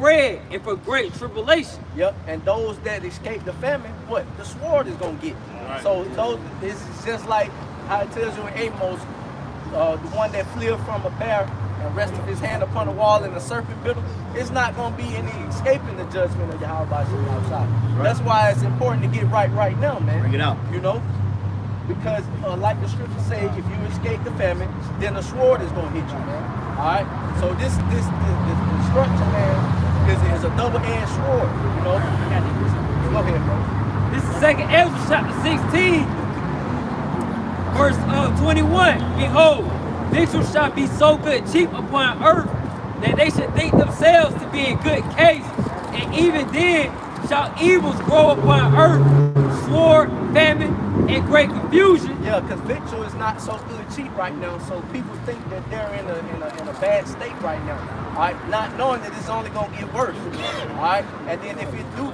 bread and for great tribulation. Yep, and those that escape the famine, what? The sword is going to get. Right. So this is just like how it tells you in Amos, the one that fled from a bear and rested his hand upon the wall and the serpent bit him. It's not going to be any escaping the judgment of Yahweh outside. Right. That's why it's important to get right now, man. Bring it out. You know? Because like the scripture say, if you escape the famine, then the sword is going to hit you, man. All right? So this destruction, man, is a double-edged sword, you know? Go ahead, bro. This is 2nd Ezra chapter 16, verse 21. Behold, victuals shall be so good cheap upon earth that they should think themselves to be in good case, and even then shall evils grow upon earth, sword, famine, and great confusion. Yeah, because victual is not so good cheap right now, so people think that they're in a bad state right now. All right, not knowing that it's only gonna get worse. All right, and then if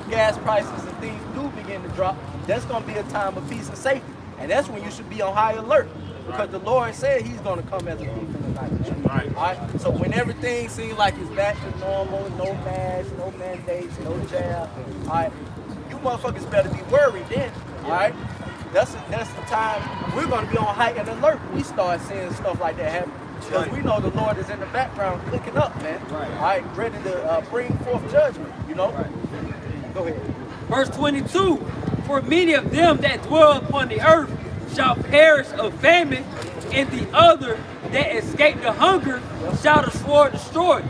gas prices and things do begin to drop, that's gonna be a time of peace and safety, and that's when you should be on high alert. Because the Lord said He's going to come as a thief in the night. Right. All right. So when everything seems like it's back to normal, no masks, no mandates, no jab, all right, you motherfuckers better be worried then. All right. That's the time we're going to be on heightened alert. We start seeing stuff like that happen because we know the Lord is in the background clicking up, man. Right. All right, ready to bring forth judgment. You know. Right. Go ahead. Verse 22. For many of them that dwell upon the earth shall perish of famine, and the other that escape the hunger shall the sword destroy. Read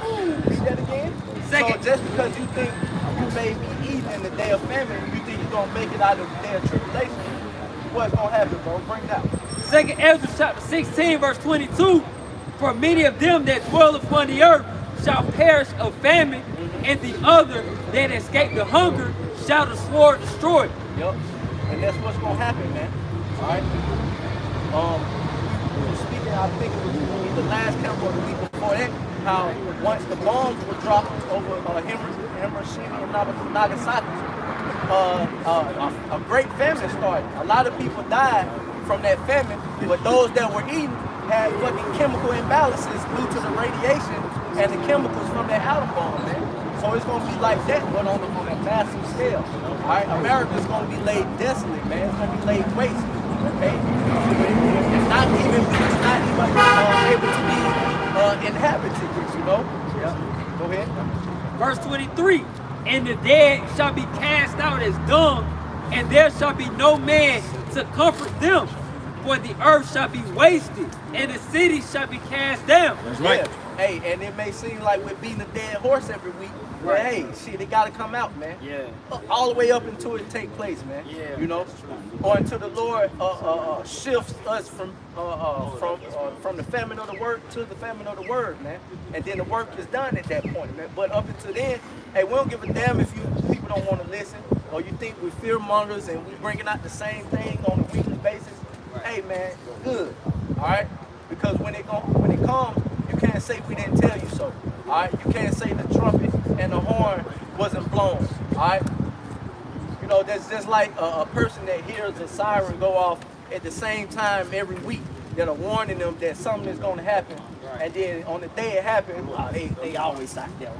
that again. So just because you think you may be eating in the day of famine, you think you're going to make it out of the day of tribulation, what's going to happen, bro? Bring it out. 2nd Ezra chapter 16, verse 22. For many of them that dwell upon the earth shall perish of famine, and the other that escape the hunger shall the sword destroy. Yep. And that's what's going to happen, man. All right. We were speaking, I think it was the last camp or the week before that, how once the bombs were dropped over Hiroshima and Nagasaki, a great famine started. A lot of people died from that famine, but those that were eating had fucking chemical imbalances due to the radiation and the chemicals from that atom bomb, man. So it's going to be like that, but on a massive scale. All right, America's going to be laid desolate, man. It's going to be laid waste. Okay, it's not even able to be inhabited, you know. Yeah. Go ahead. Verse 23. And the dead shall be cast out as dung, and there shall be no man to comfort them. For the earth shall be wasted, and the city shall be cast down. That's right. Yeah. Hey, and it may seem like we're beating a dead horse every week, but hey, shit, it gotta come out, man. Yeah. All the way up until it take place, man. Yeah. You know, or until the Lord shifts us from the famine of the word to the famine of the word, man. And then the work is done at that point, man. But up until then, hey, we don't give a damn if people don't want to listen, or you think we're fear mongers and we bringing out the same thing on a weekly basis. Hey, man, good. All right, because when it comes, you can't say we didn't tell you so. All right, you can't say the trumpet and the horn wasn't blown. All right, you know, that's just like a person that hears a siren go off at the same time every week that are warning them that something is going to happen, and then on the day it happens, they always out there.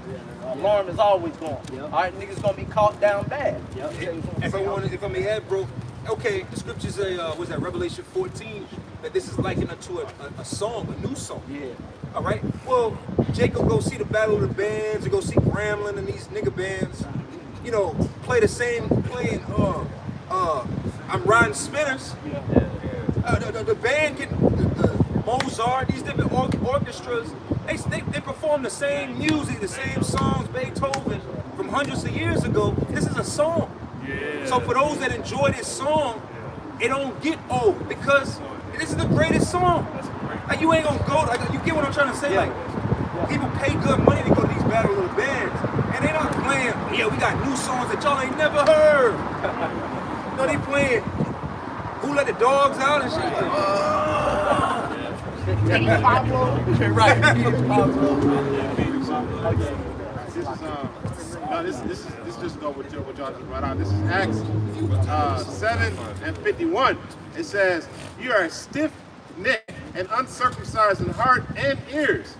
Alarm is always going. All right, niggas gonna be caught down bad. If I may add, bro. Okay, the scriptures say, was that Revelation 14, that this is likened unto a song, a new song. Yeah. All right. Well, Jacob go see the Battle of the Bands, and go see Grambling and these nigga bands. You know, play the same playing. I'm riding spinners. The band get the Mozart, these different orchestras. They perform the same music, the same songs, Beethoven from hundreds of years ago. This is a song. Yeah. So for those that enjoy this song, it don't get old because this is the greatest song. Like you ain't gonna go. Like you get what I'm trying to say. Like people pay good money to go to these battle little bands, and they not playing. Yeah, we got new songs that y'all ain't never heard. No, they playing Who Let the Dogs Out and shit. This just go with what y'all just brought out. This is Acts 7:51. It says, "You are stiff-necked and uncircumcised in heart and ears.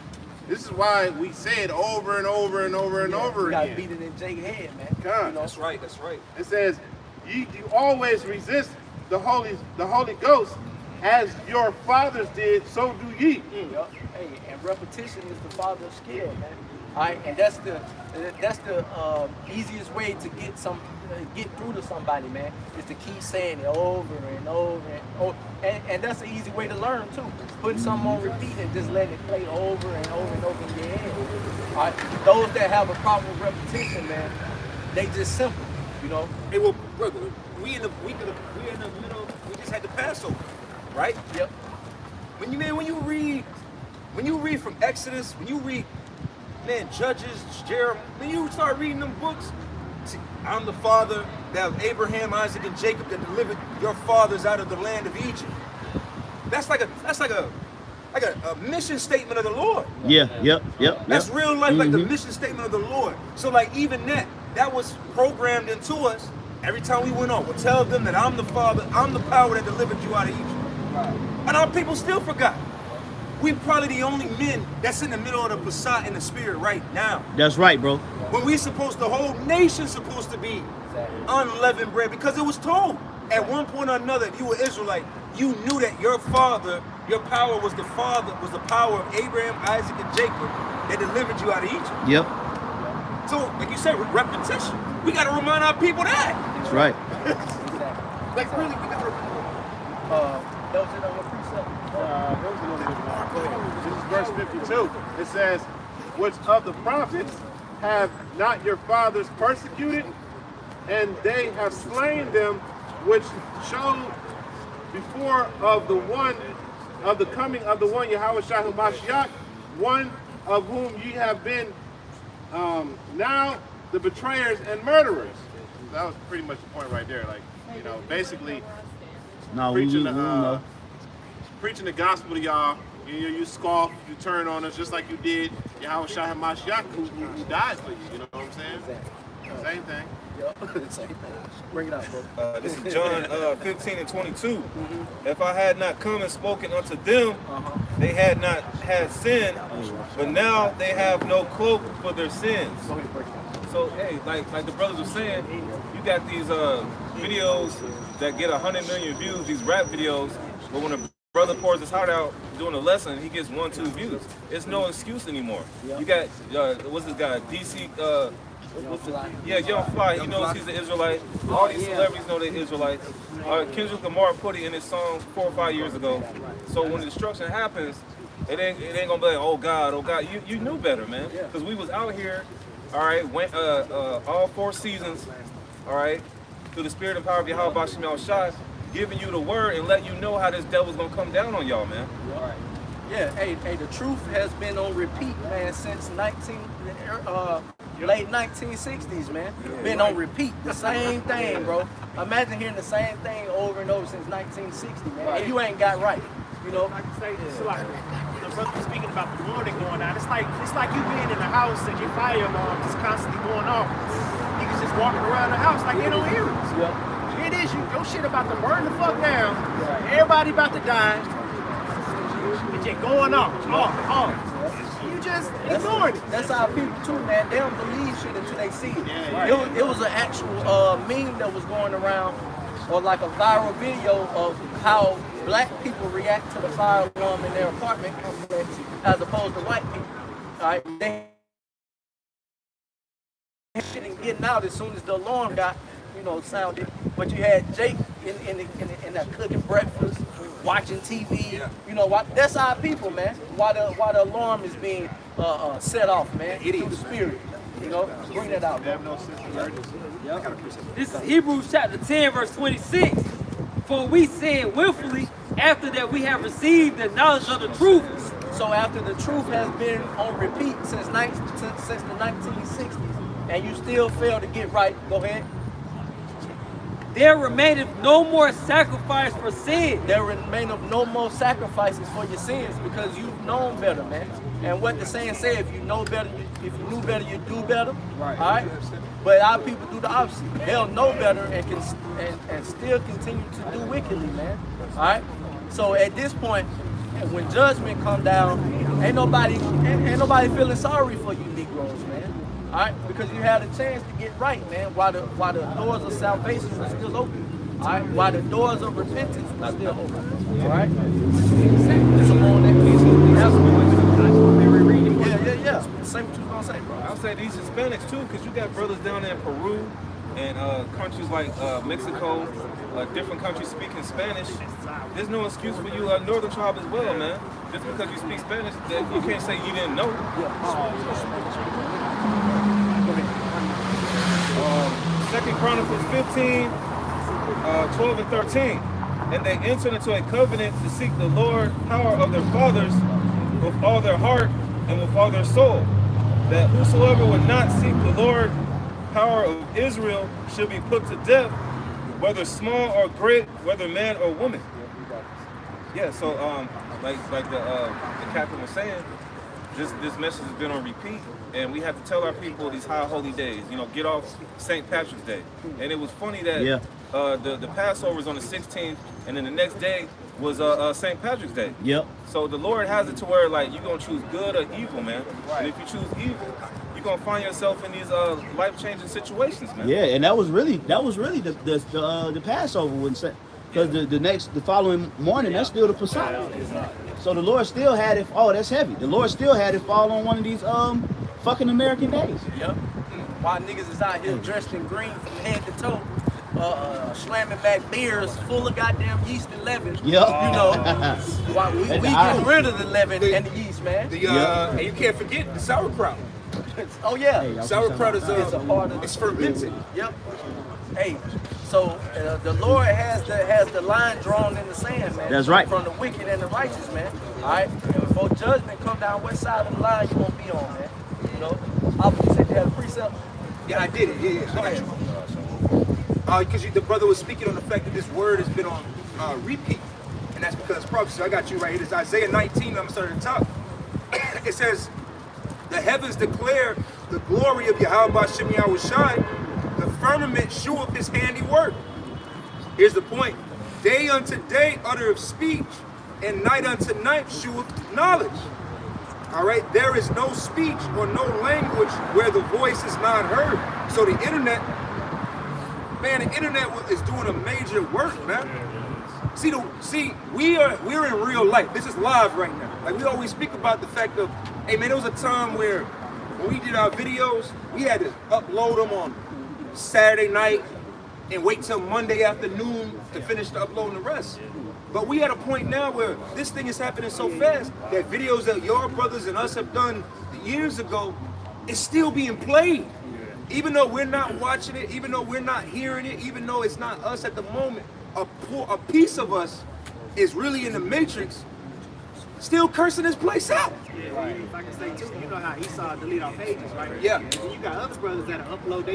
This is why we say it over and over and over and over You gotta again. beat it in Jake's head, man. God. You know? That's right. That's right. It says, you always resist the Holy Ghost as your fathers did, so do ye. Yup. Hey, and repetition is the father of skill, man. All right, and that's the easiest way to get through to somebody, man, is to keep saying it over and over and over. And that's an easy way to learn too. Putting something on repeat and just letting it play over and over and over in your head. All right, those that have a problem with repetition, man, they just simple, you know. Hey, well, brother, we in the middle. We just had the Passover, right? Yep. When you read from Exodus, when you read, man, Judges, Jeremiah, when you start reading them books, see, I'm the father that of Abraham, Isaac, and Jacob that delivered your fathers out of the land of Egypt. That's like a mission statement of the Lord. Yeah, yep. That's real life, like the mission statement of the Lord. So like even that was programmed into us. Every time we went on, we'll tell them that I'm the father, I'm the power that delivered you out of Egypt. And our people still forgot. We probably the only men that's in the middle of the Passat in the spirit right now. That's right, bro. When we supposed, the whole nation's supposed to be unleavened bread, because it was told at one point or another, if you were Israelite, you knew that your father, your power was the power of Abraham, Isaac, and Jacob that delivered you out of Egypt. Yep. So, like you said, repetition. We got to remind our people that. That's right. Like really, we got to remind them. That was it on your precept. This is verse 52. It says, which of the prophets have not your fathers persecuted, and they have slain them, which showed before of the coming of the one Yahweh Shah Mashiach, one of whom ye have been now the betrayers and murderers. That was pretty much the point right there. Like, you know, basically No, preaching we know. preaching the gospel to y'all. You scoff, you turn on us just like you did Yahweh Shah Mashiach, who died for you. You know what I'm saying? Same thing. Yep. Same thing. Bring it out, bro. This is John 15 and 22. If I had not come and spoken unto them, they had not had sin, but now they have no cloak for their sins. So hey, like the brothers were saying, you got these videos that get 100 million views, these rap videos, but when a brother pours his heart out doing a lesson, he gets 1-2 views. It's no excuse anymore. You got what's this guy? DC Young Fly, he knows he's an Israelite. All these celebrities know they're Israelites. Kendrick Lamar put it in his song 4 or 5 years ago. So when the destruction happens, it ain't gonna be like, oh God. You knew better, man. Because we was out here, all right, went all 4 seasons, all right, through the spirit and power of Yahweh Bashim Al-Shai, giving you the word and letting you know how this devil's gonna come down on y'all, man. Yeah, hey, the truth has been on repeat, man, since late 1960s, man. Been on repeat, the same thing, bro. Imagine hearing the same thing over and over since 1960, man. And you ain't got right, you know. I can say this, like the brother speaking about the warning going out. It's like you being in the house and your fire alarm just constantly going off. Niggas just walking around the house like they don't hear it. Yeah. It is your shit about to burn the fuck down. Everybody about to die. But you're going off. You just ignored it. That's how people too, man. They don't believe shit until they see it. It was an actual meme that was going around, or like a viral video of how black people react to the fire alarm in their apartment complex as opposed to white people. All right, they shit and getting out as soon as the alarm got, sounded. But you had Jake in that cooking breakfast, watching TV. That's our people, man. Why the alarm is being set off, man. It is the spirit. Bring that out, bro. This is Hebrews chapter 10, verse 26. For we sin willfully, after that we have received the knowledge of the truth. So after the truth has been on repeat since the 1960s, and you still fail to get right, go ahead. There remaineth no more sacrifice for sin. There remaineth no more sacrifices for your sins, because you've known better, man. And what the saying say, if you know better, if you knew better, you do better. Right. All right. But our people do the opposite. They'll know better and still continue to do wickedly, man. All right. So at this point, when judgment come down, ain't nobody feeling sorry for you Negroes, man. All right, because you had a chance to get right, man. While the doors of salvation were still open. All right, while the doors of repentance were still open. All right. Come on, yeah. Say what you gonna say, bro. I'll say these Hispanics too, because you got brothers down there in Peru and countries like Mexico, different countries speaking Spanish. There's no excuse for you, Northern tribe as well, man. Just because you speak Spanish, that you can't say you didn't know. Second Chronicles 15, 12 and 13. And they entered into a covenant to seek the Lord power of their fathers with all their heart and with all their soul, that whosoever would not seek the Lord power of Israel should be put to death, whether small or great, whether man or woman. Yeah, so like the captain was saying, this message has been on repeat, and we have to tell our people these high holy days, get off St. Patrick's Day. And it was funny that the Passover is on the 16th, and then the next day was St. Patrick's Day. Yep. So the Lord has it to where like you're gonna choose good or evil, man. Right. And if you choose evil, you're gonna find yourself in these life-changing situations, man. Yeah, and that was really the Passover, wouldn't say, because the following morning that's still the Passover. So the Lord still had it. Oh, that's heavy. The Lord still had it fall on one of these fucking American days. Yep. While niggas is out here dressed in green from head to toe. Slamming back beers full of goddamn yeast and leaven. Yep. While we get rid of the leaven and the yeast, man. And you can't forget the sauerkraut. Oh yeah, sauerkraut is a part of it's fermented. Yep. Hey, so the Lord has the line drawn in the sand, man. That's right. From the wicked and the righteous, man. All right. And before judgment come down, what side of the line you gonna be on, man? I would say you had a precept. Yeah, I did it. Yeah. Go ahead. Because the brother was speaking on the fact that this word has been on repeat, and that's because prophecy. I got you right here. It's Isaiah 19. I'm gonna start at the top. It says, "The heavens declare the glory of Yahweh B'Shem Yahweh Shai. The firmament sheweth his handiwork." Here's the point: day unto day uttereth speech, and night unto night sheweth knowledge. All right, there is no speech or no language where the voice is not heard. So the internet. Man, the internet is doing a major work, man. See, we're in real life. This is live right now. Like we always speak about the fact of, hey man, there was a time where when we did our videos, we had to upload them on Saturday night and wait till Monday afternoon to finish the uploading the rest. But we at a point now where this thing is happening so fast that videos that your brothers and us have done years ago is still being played. Even though we're not watching it, even though we're not hearing it, even though it's not us at the moment, a piece of us is really in the matrix, still cursing this place out. Yeah, right. If I can say too, you know how Esau delete our pages, right? Yeah. And then you got other brothers that upload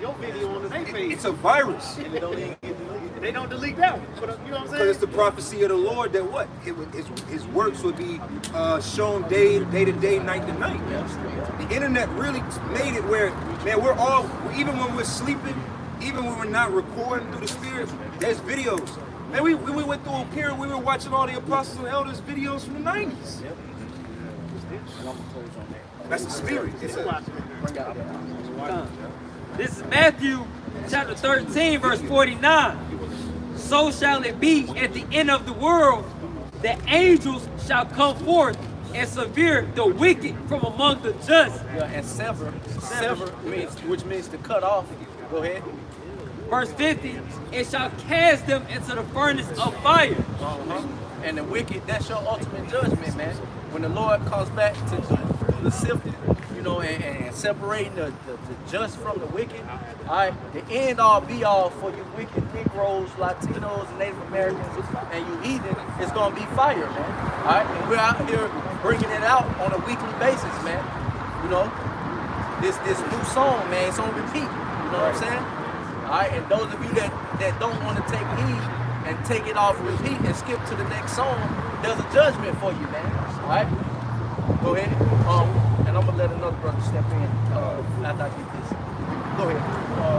your video onto their page. It's a virus. And they don't delete that one. But, you know what I'm saying? Because it's the prophecy of the Lord that what? His works would be shown day to day, night to night. The internet really made it where, man, we're all, even when we're sleeping, even when we're not recording through the Spirit, there's videos. Man, we went through a period we were watching all the apostles and elders videos from the 90s. That's the Spirit. This is Matthew chapter 13, verse 49. So shall it be at the end of the world that angels shall come forth and sever the wicked from among the just. Yeah, and sever means, which means to cut off. Go ahead. Verse 50, it shall cast them into the furnace of fire. And the wicked, that's your ultimate judgment, man. When the Lord comes back to the sifting, and separating the just from the wicked, all right, the end all be all for you wicked Negroes, Latinos, Native Americans, and you heathen, it's gonna be fire, man. All right, and we're out here bringing it out on a weekly basis, man. This new song, man, it's on repeat. You know what I'm saying? All right, and those of you that don't want to take heed and take it off repeat and skip to the next song, there's a judgment for you, man. All right, go ahead. And I'm gonna let another brother step in after I get this. Go ahead.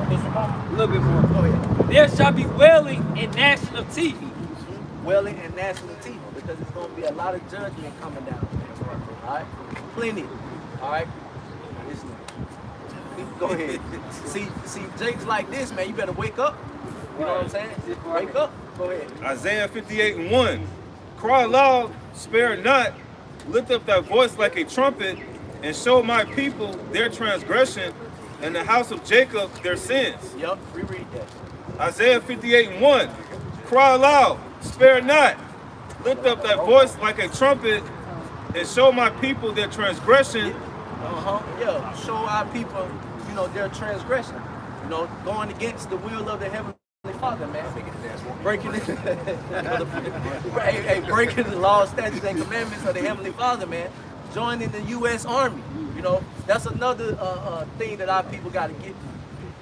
There's a little bit more. Go ahead. There shall be wailing and gnashing of teeth. Wailing and gnashing of teeth, because it's gonna be a lot of judgment coming down. All right, plenty. All right, listen. Go ahead. see, Jake's like this, man. You better wake up. You know what I'm saying? Wake up. Go ahead. Isaiah 58:1. Cry aloud, spare not, lift up thy voice like a trumpet, and show my people their transgression, and the house of Jacob their sins. Yep, reread that. Isaiah 58:1. Cry aloud, spare not, lift up thy voice like a trumpet, and show my people their transgression. Yeah, show our people, you know, their transgression. You know, going against the will of the Heavenly Father, man. Breaking it. Breaking the law, statutes, and commandments of the Heavenly Father, man. Joining the U.S. Army. You know, that's another thing that our people got to get.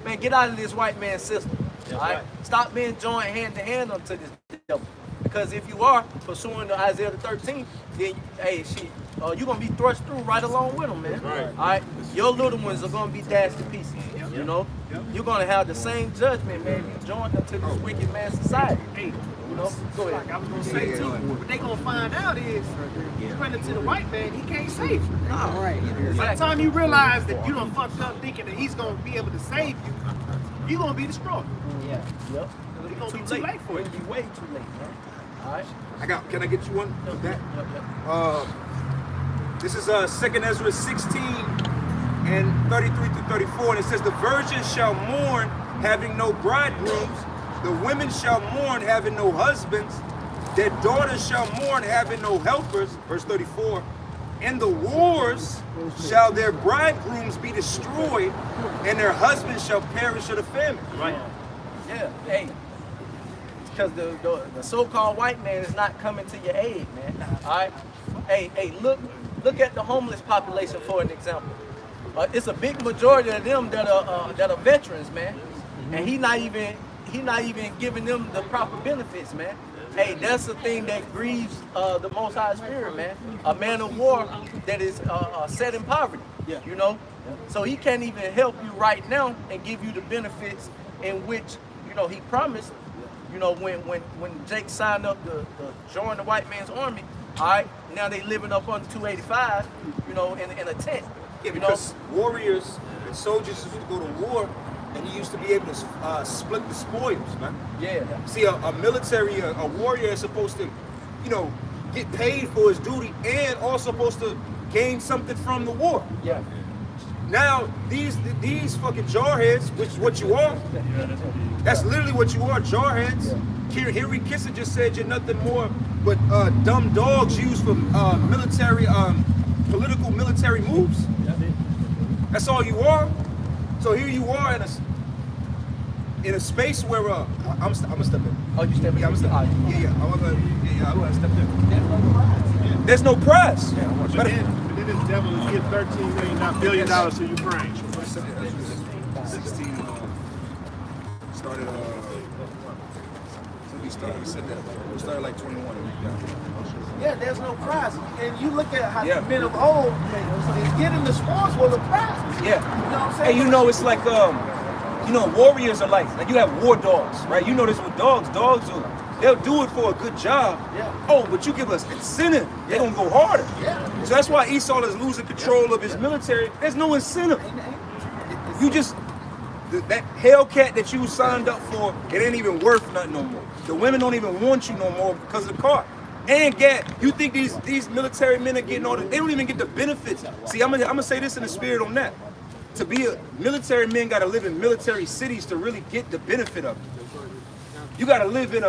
Man, get out of this white man system. All right? Stop being joined hand to hand unto this devil. Because if you are pursuing the Isaiah the 13th, then hey, shit, you're gonna be thrust through right along with them, man. Right. All right, your little ones are gonna be dashed to pieces. You know, you're gonna have the same judgment, man. You joined them to this wicked man society. Hey, You know, go ahead. like I was gonna say too, what they gonna find out is, running to the white man, he can't save you. All right. By the time you realize that you done fucked up thinking that he's gonna be able to save you, you're gonna be destroyed. Yeah. Yep. It's gonna be too late for you. It'll be way too late, man. All right. Can I get you one with that? This is 2nd Ezra 16 and 33 through 34, and it says, the virgins shall mourn having no bridegrooms, the women shall mourn having no husbands, their daughters shall mourn having no helpers, verse 34, in the wars shall their bridegrooms be destroyed, and their husbands shall perish of the famine. Right. Yeah. Hey. Because the so-called white man is not coming to your aid, man. All right. Hey, look at the homeless population for an example. It's a big majority of them that are veterans, man, and he not even giving them the proper benefits, man. Hey, that's the thing that grieves the Most High Spirit, man. A man of war that is set in poverty. Yeah. You know, so he can't even help you right now and give you the benefits in which he promised. You know, when Jake signed up to join the white man's army, all right, now they living up on 285, in a tent. Yeah, because warriors and soldiers used to go to war, and you used to be able to split the spoils, man. Yeah. See, a warrior is supposed to, get paid for his duty and also supposed to gain something from the war. Yeah. Now, these fucking jarheads, which is what you are, that's literally what you are, jarheads. Henry Kissinger said you're nothing more but dumb dogs used for political military moves. That's all you are. So here you are in a space where I'm gonna step in. Oh, you step in? Yeah, I'm gonna step in. Yeah, I'm gonna step in. There's no prize. But then this devil is give $13 million, not $1 billion to Ukraine. 16 started. We started like 21. Yeah, there's no prize. And you look at how the men of old is getting the spoils for the prize. Yeah. You know what I'm saying? Hey, it's like warriors are like you have war dogs, right? You know this with dogs. Dogs they'll do it for a good job. Yeah. Oh, but you give us incentive, they're gonna go harder. Yeah. So that's why Esau is losing control of his military. There's no incentive. You just that Hellcat that you signed up for, it ain't even worth nothing no more. The women don't even want you no more because of the car. And you think these military men are getting all they don't even get the benefits. See, I'm gonna say this in the spirit on that. To be a military man gotta live in military cities to really get the benefit of it. You gotta live in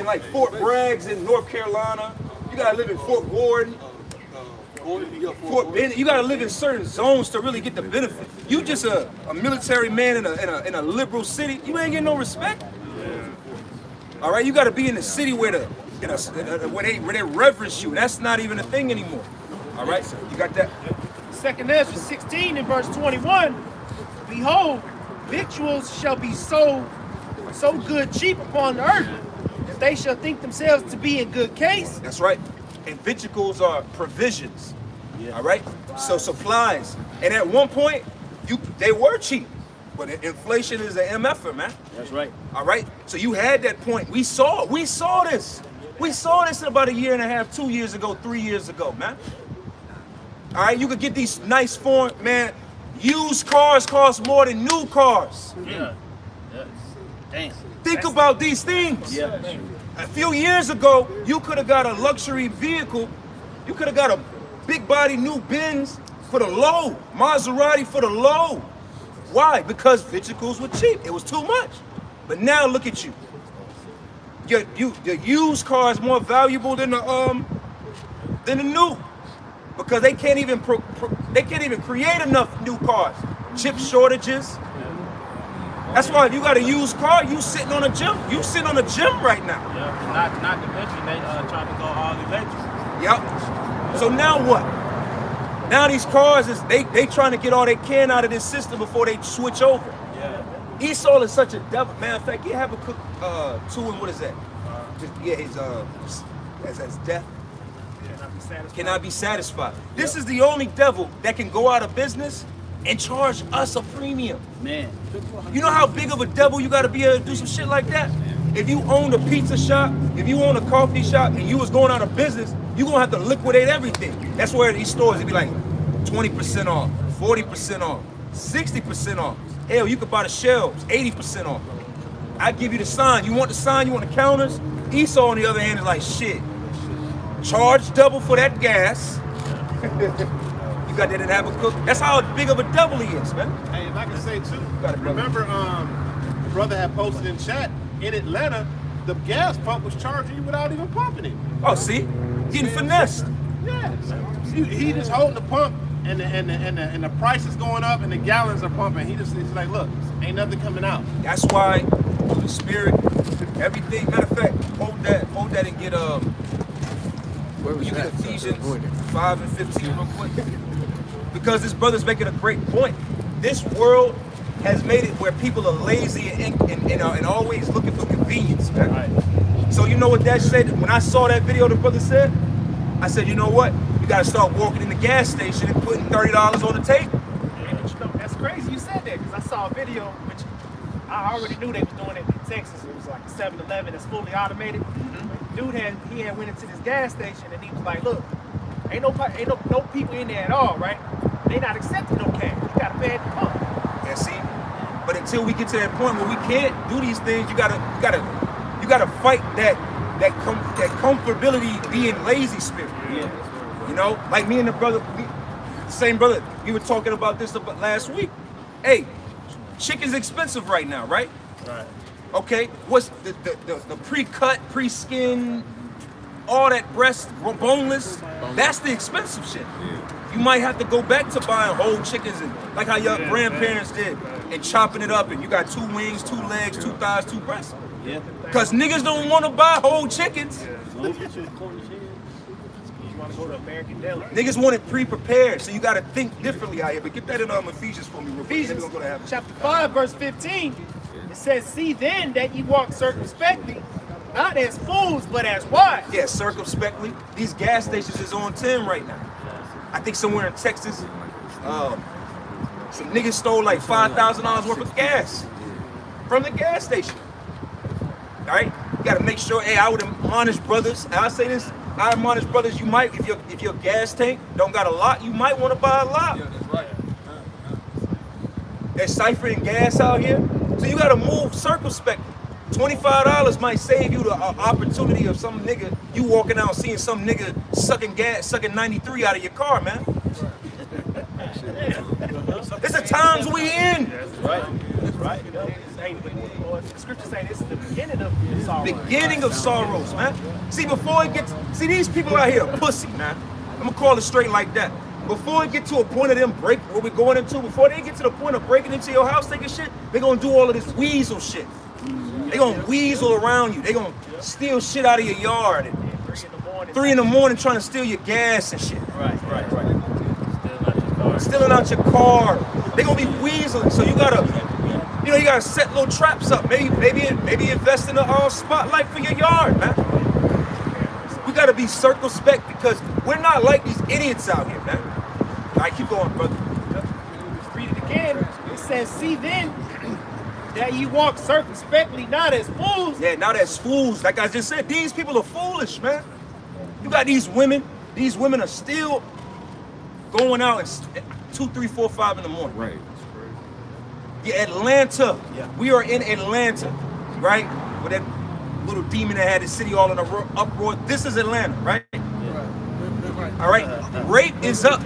like Fort Bragg in North Carolina. You gotta live in Fort Gordon, Fort Benning. You gotta live in certain zones to really get the benefit. You just a military man in a liberal city, you ain't getting no respect. All right, you gotta be in the city where they reverence you. That's not even a thing anymore. All right, so you got that. 2nd Ezra 16 and verse 21, behold, victuals shall be so good cheap upon the earth, that they shall think themselves to be in good case. That's right. And victuals are provisions. Yeah. All right. So supplies. And at one point, they were cheap, but inflation is an MFer, man. That's right. All right. So you had that point. We saw this. We saw this in about a year and a half, 2 years ago, 3 years ago, man. All right, you could get these nice foreign, man. Used cars cost more than new cars. Yeah. Damn. Think about these things. Yeah. A few years ago, you could have got a luxury vehicle. You could have got a big body new Benz for the low, Maserati for the low. Why? Because vehicles were cheap. It was too much. But now look at you. Your used car is more valuable than the new, because they can't even create enough new cars. Chip shortages. That's why if you got a used car, you sitting on a gym. You sitting on a gym right now. Yeah, not to mention they trying to go all electric. Yep. So now what? Now these cars they trying to get all they can out of this system before they switch over. Yeah. Esau is such a devil. Matter of fact, he have a cook two and what is that? His as death cannot be satisfied. This is the only devil that can go out of business and charge us a premium. Man. You know how big of a devil you got to be able to do some shit like that? If you owned a pizza shop, if you own a coffee shop, and you was going out of business, you gonna have to liquidate everything. That's where these stores, it'd be like 20% off, 40% off, 60% off. Hell, you could buy the shelves, 80% off. I give you the sign. You want the sign, you want the counters? Esau, on the other hand, is like, shit, charge double for that gas. You got that in Habakkuk. That's how big of a devil he is, man. Hey, if I can say too, Got it, brother. remember the brother had posted in chat, in Atlanta, the gas pump was charging you without even pumping it. Oh, see? Getting finessed. Yeah. He just holding the pump and the price is going up and the gallons are pumping. He's like, look, ain't nothing coming out. That's why the spirit, everything. Matter of fact, hold that and get you get Ephesians 5 and 15 real quick. Because this brother's making a great point. This world has made it where people are lazy and always looking for convenience, man. Right. So you know what that said? When I saw that video the brother said, I said, you know what? You gotta start walking in the gas station and putting $30 on the table. That's crazy you said that, because I saw a video, which I already knew they was doing it in Texas. It was like a 7-Eleven that's fully automated. Dude had went into this gas station and he was like, look, ain't no people in there at all, right? They not accepting no cash. You gotta pay at the pump. Yeah, see? But until we get to that point where we can't do these things, you gotta fight that comfortability being lazy spirit. Yeah. You know, like me and the brother, same brother, we were talking about this last week. Hey, chicken's expensive right now, right? Right. Okay, what's the pre-cut, pre-skin, all that breast, boneless, that's the expensive shit. You might have to go back to buying whole chickens, and like how your grandparents did, and chopping it up, and you got 2 wings, 2 legs, 2 thighs, 2 breasts. Yeah. Because niggas don't want to buy whole chickens. You want to go to American Deli. Niggas want it pre-prepared, so you got to think differently out here. But get that in Ephesians for me real quick. Ephesians Then we're gonna go to chapter 5, verse 15. It says, see then that ye walk circumspectly, not as fools, but as wise. Yeah, circumspectly. These gas stations is on 10 right now. I think somewhere in Texas, some niggas stole like $5,000 worth of gas from the gas station. All right, you gotta make sure. Hey, I would admonish brothers. And I say this, I admonish brothers. You might, if your gas tank don't got a lot, you might want to buy a lot. Yeah, that's right. There's siphoning gas out here, so you gotta move circumspectly. $25 might save you the opportunity of some nigga, you walking out seeing some nigga sucking 93 out of your car, man. It's the times we in. That's right. Scripture saying this is the beginning of sorrows. Beginning of sorrows, man. See, before it gets, these people out here are pussy, man. I'm gonna call it straight like that. Before it get to a point of them break, what we're going into, before they get to the point of breaking into your house taking shit, they gonna do all of this weasel shit. They gonna weasel around you. They gonna steal shit out of your yard. And 3 in the morning trying to steal your gas and shit. Right. Stealing out your car. They gonna be weaseling. So you gotta set little traps up. Maybe invest in a spotlight for your yard, man. We gotta be circumspect because we're not like these idiots out here, man. All right, keep going, brother. Read it again. It says, see then that ye walk circumspectly, not as fools. Yeah, not as fools. Like I just said, these people are foolish, man. You got these women are still going out at 2, 3, 4, 5 in the morning. Right. Yeah, Atlanta. Yeah. We are in Atlanta, right? With that little demon that had the city all in a uproar. This is Atlanta, right? Yeah. All right. Rape is up.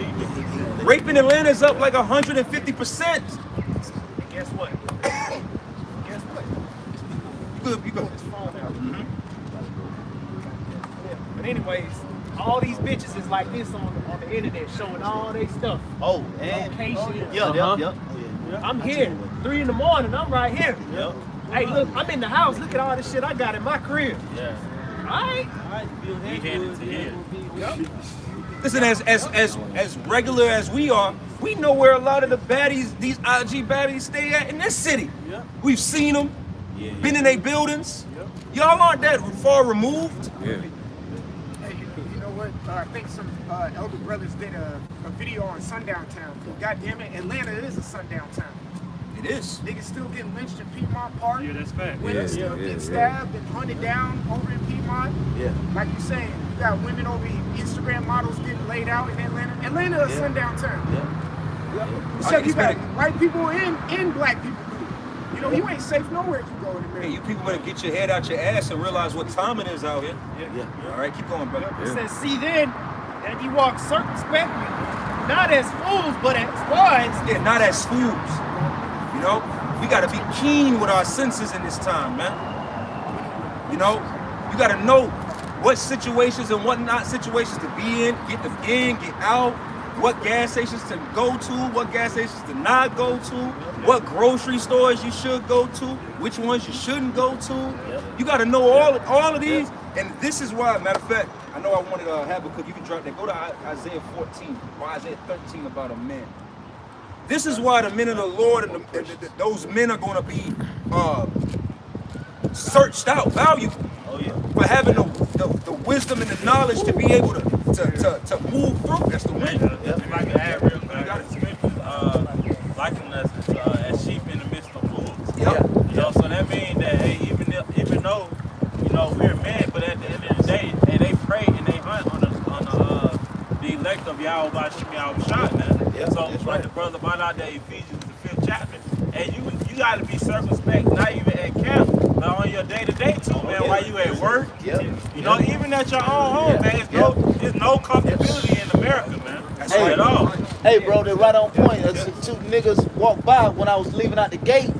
Rape in Atlanta is up like 150%. Guess what? Guess what? You good. Mm-hmm. But anyways, all these bitches is like this on the internet showing all their stuff. Oh, and Location. Yep. I'm here, 3 in the morning. I'm right here. Yep. Hey, look, I'm in the house. Look at all this shit I got in my crib. Yeah. All right. Yep. Listen, as regular as we are, we know where a lot of the baddies, these IG baddies, stay at in this city. Yeah. We've seen them, been in their buildings. Yep. Y'all aren't that far removed. Yeah. Hey, you know what? I think some elder brothers did a video on Sundown Town. God damn it, Atlanta is a sundown town. It is. Niggas still getting lynched in Piedmont Park. Yeah, that's fact. Women still getting stabbed and hunted down over in Piedmont. Yeah. Like you saying, you got women over here, Instagram models getting laid out in Atlanta. Atlanta is a sundown town. Except you got white people and black people. You know, you ain't safe nowhere you go in America. Hey, you people better get your head out your ass and realize what time it is out here. Yeah. All right, keep going, brother. It says, see then that ye walk circumspectly, not as fools, but as wise. Yeah, not as fools. You know, we got to be keen with our senses in this time, man. You know, you got to know what situations and what not situations to be in, get out, what gas stations to go to, what gas stations to not go to, what grocery stores you should go to, which ones you shouldn't go to. You got to know all of these. And this is why, matter of fact, I know I wanted Habakkuk, you can drop that. Go to Isaiah 14 or Isaiah 13 about a man. This is why the men of the Lord and those men are going to be searched out, valuable, for having the wisdom and the knowledge to be able to move through. That's the way. If I can add real quick, scriptures liken us as sheep in the midst of wolves. Yep. You know, so that means that hey, even though we're men, but at the end of the day, hey, they pray and they hunt on the elect of Yahweh Shah, man. Yep, So like the brother brought out that Ephesians the 5th chapter, and you got to be circumspect, not even at camp, but on your day-to-day too, man. While you at work, you know, even at your own home, man. There's no comfortability in America, man. That's Hey. at all. Hey, bro, they're right on point. Two niggas walked by when I was leaving out the gate.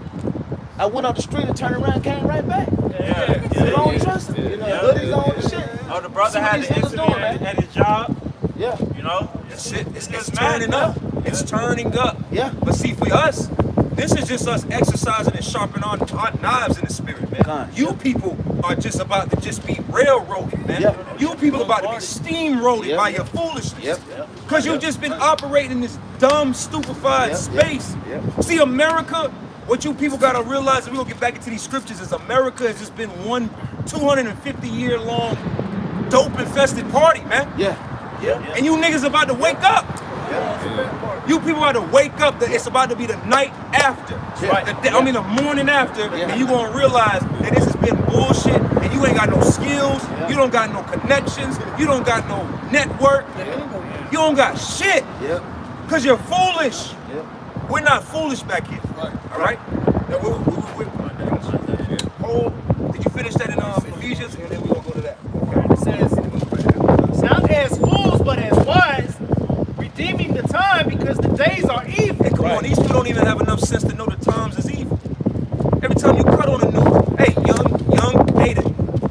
I went up the street and turned around and came right back. Yeah. I don't trust them. You know, hoodies on and shit. Oh, the brother had See the what these niggas incident doing, at his job. Yeah. You know, It's turning up. It's turning up. Yeah. But see, for us, this is just us exercising and sharpening our knives in the spirit, man. God. You people are just about to just be railroaded, man. Yeah. You people about to be steamrolled by your foolishness. Yep. Because you've just been operating in this dumb, stupefied space. Yep. See, America, what you people got to realize, and we're going to get back into these scriptures, is America has just been one 250-year-long dope-infested party, man. Yeah. And you niggas about to wake up. You people about to wake up. It's about to be the night after. The morning after. And you going to realize that this has been bullshit. And you ain't got no skills. You don't got no connections. You don't got no network. You don't got shit. Because you're foolish. We're not foolish back here. All right? Now, did you finish that in Ephesians? And then we're going to go to that. It says, not as fools, but as wise, redeeming the time because the days are evil. Hey, come on, these people don't even have enough sense to know the times is evil. Every time you cut on the news, hey, young,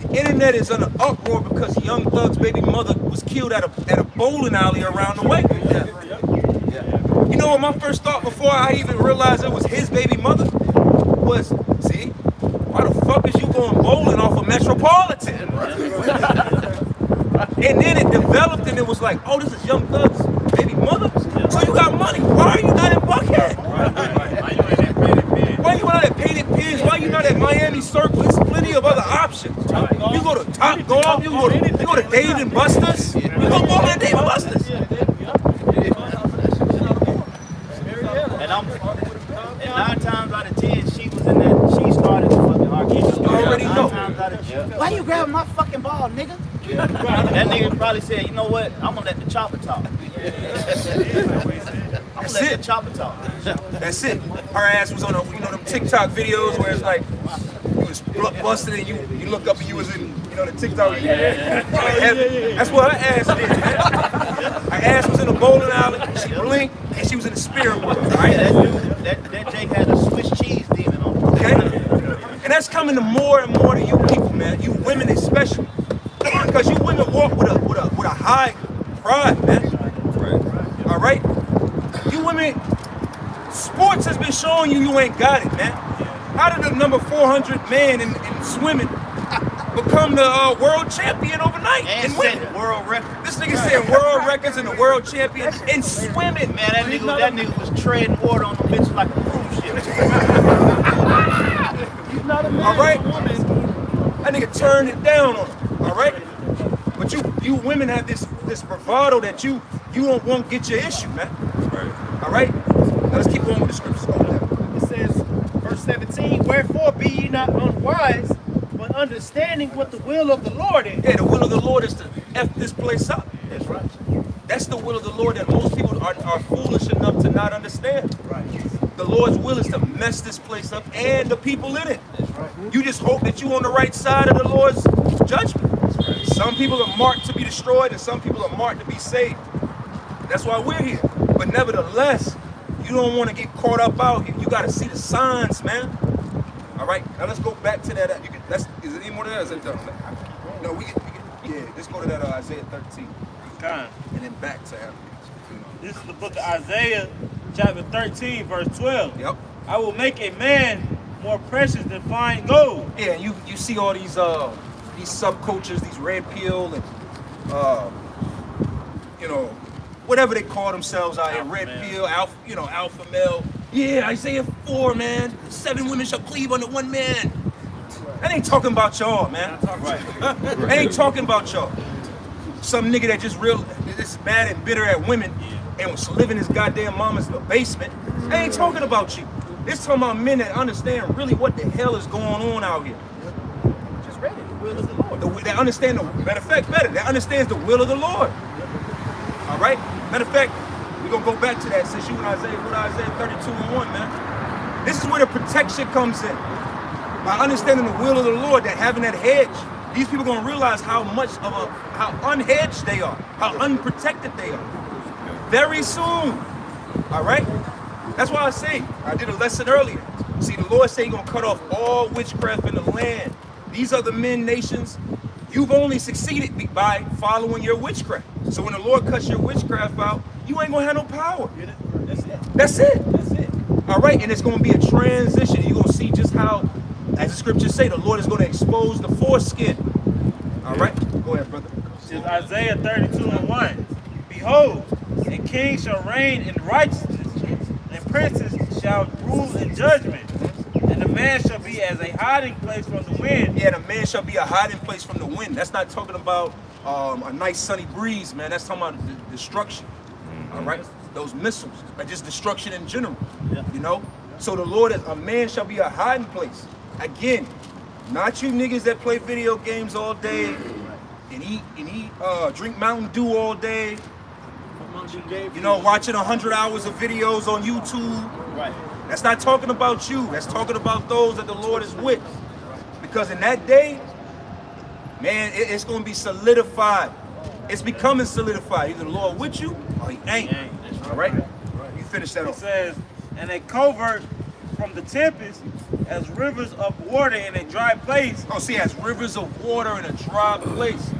the internet is in an uproar because Young Thug's baby mother was killed at a bowling alley around the way. You know what my first thought before I even realized it was his baby mother was, see, why the fuck is you going bowling off of Metropolitan? And then it developed and it was like, oh, this is Young Thug's baby mother? So you got money. Why are you not in Buckhead? Why you not at Painted Pins? Why you not at Miami Circle? There's plenty of other options. You go to Top Golf, you go to Dave & Buster's. You go bowling at Dave & Buster's. And 9 times out of 10, she was Why you grabbing my fucking ball, nigga? That nigga probably said, you know what? I'm gonna let the chopper talk. I'm gonna let the chopper talk. That's it. Her ass was on them TikTok videos where it's like you was busted and you look up and you was in the TikTok. That's what her ass did, man. Her ass was in a bowling alley. She blinked and she was in the spirit world. Right? That Jake had a Swiss cheese demon on him. Okay. And that's coming to more and more to you people, man. You women especially, because you women walk with a high pride, man. Right. All right. You women, sports has been showing you ain't got it, man. How did the number 400 man in swimming become the world champion overnight? And in women? set world record. This nigga said world records and the world champion in swimming. Man, that nigga was treading water on the bitch like a cruise ship. All right? That nigga turned it down on him. All right? But you women have this bravado that you won't get your issue, man. Right. All right? Now let's keep going with the scriptures. It says, verse 17, wherefore be ye not unwise, but understanding what the will of the Lord is. Yeah, the will of the Lord is to F this place up. That's right. That's the will of the Lord that most people are foolish enough to not understand. Right. The Lord's will is to mess this place up and the people in it. That's right. You just hope that you're on the right side of the Lord's judgment. That's right. Some people are marked to be destroyed and some people are marked to be saved. That's why we're here. But nevertheless, you don't want to get caught up out here. You got to see the signs, man. All right, now let's go back to that. Is it any more to that? Is it done? No, we get. Yeah, let's go to that Isaiah 13. Kind. And then back to him. This is the book of Isaiah, chapter 13, verse 12. Yep. I will make a man more precious than fine gold. Yeah, and you see all these subcultures, these red pill and whatever they call themselves out here, red pill, alpha male. Yeah, Isaiah 4, man. 7 women shall cleave unto 1 man. That ain't talking about y'all, man. Right. That ain't talking about y'all. Some nigga that just mad and bitter at women and was living his goddamn mama's basement. That ain't talking about you. It's talking about men that understand really what the hell is going on out here. Just read it. The will of the Lord. They understand matter of fact, better. That understands the will of the Lord. All right? Matter of fact, we're going to go back to that since you and Isaiah, go to Isaiah 32:1, man. This is where the protection comes in. By understanding the will of the Lord, that having that hedge, these people are going to realize how unhedged they are, how unprotected they are. Very soon. All right? That's why I did a lesson earlier. See, the Lord said he's going to cut off all witchcraft in the land. These are the nations. You've only succeeded by following your witchcraft. So when the Lord cuts your witchcraft out, you ain't gonna have no power. That's it. All right, and it's gonna be a transition. You're gonna see just how, as the scriptures say, the Lord is gonna expose the foreskin. All right, go ahead, brother. This is Isaiah 32:1. Behold, a king shall reign in righteousness, and princes shall rule in judgment. And a man shall be as a hiding place from the wind. Yeah, the man shall be a hiding place from the wind. That's not talking about a nice sunny breeze, man. That's talking about destruction. All right, those missiles, or just destruction in general. Yeah. So the Lord is a man shall be a hiding place. Again, not you niggas that play video games all day and eat drink Mountain Dew all day. Watching 100 hours of videos on YouTube. Right. That's not talking about you. That's talking about those that the Lord is with. Because in that day, man, it's going to be solidified. It's becoming solidified. Either the Lord with you or he ain't. All right? You finish that off. It says, and a covert from the tempest as rivers of water in a dry place. Oh, see, as rivers of water in a dry place.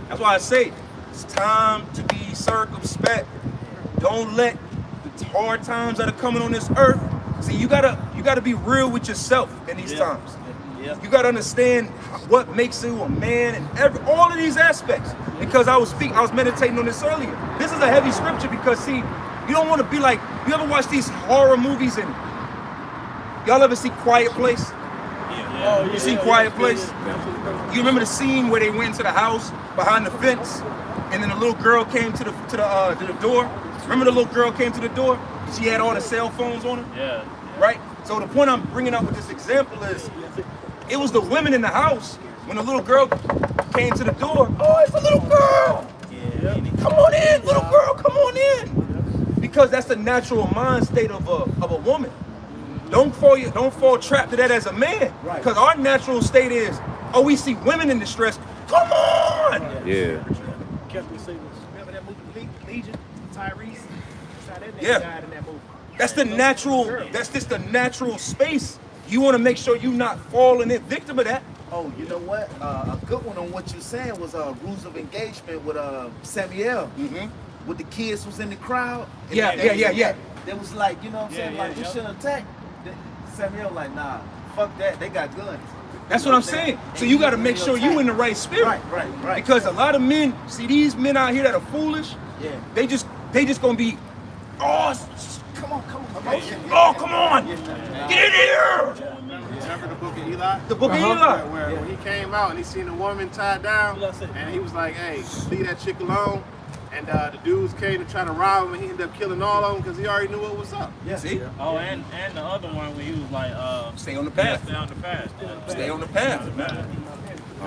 That's why I say it's time to be circumspect. Don't let the hard times that are coming on this earth. See, you gotta be real with yourself in these times. Yeah. You gotta understand what makes you a man and all of these aspects. Because I was meditating on this earlier. This is a heavy scripture because see, you don't want to be like, you ever watch these horror movies and y'all ever see Quiet Place? Yeah. You see Quiet Place? You remember the scene where they went into the house behind the fence, and then the little girl came to the door. Remember the little girl came to the door? She had all the cell phones on her. Yeah. Right. So the point I'm bringing up with this example is, it was the women in the house When a little girl came to the door, oh, it's a little girl. Come on in, little girl, come on in. Because that's the natural mind state of a woman. Don't fall trapped to that as a man. Because our natural state is, oh, we see women in distress. Come on. Yeah. Remember that movie Legion? Tyrese? That's how that nigga Yeah. died in that movie. That's the natural, that's just the natural space. You want to make sure you're not falling in victim of that. Oh, you know what? A good one on what you're saying was Rules of Engagement with Samuel. With the kids was in the crowd. And Yeah. They was like, you know what I'm saying? Like, we shouldn't attack. Samuel like, nah, fuck that. They got guns. That's what I'm saying. So you got to make sure you in the right spirit. Right. Because a lot of men, see these men out here that are foolish, they just gonna be, oh, Come on. oh, come on, get in here. Remember the book of Eli? The book of Eli. Where when he came out and he seen a woman tied down, and he was like, hey, leave that chick alone. And the dudes came to try to rob him, and he ended up killing all of them because he already knew what was up. See? Oh, and the other one when he was like, Stay on the path. stay on the path. Stay on the path.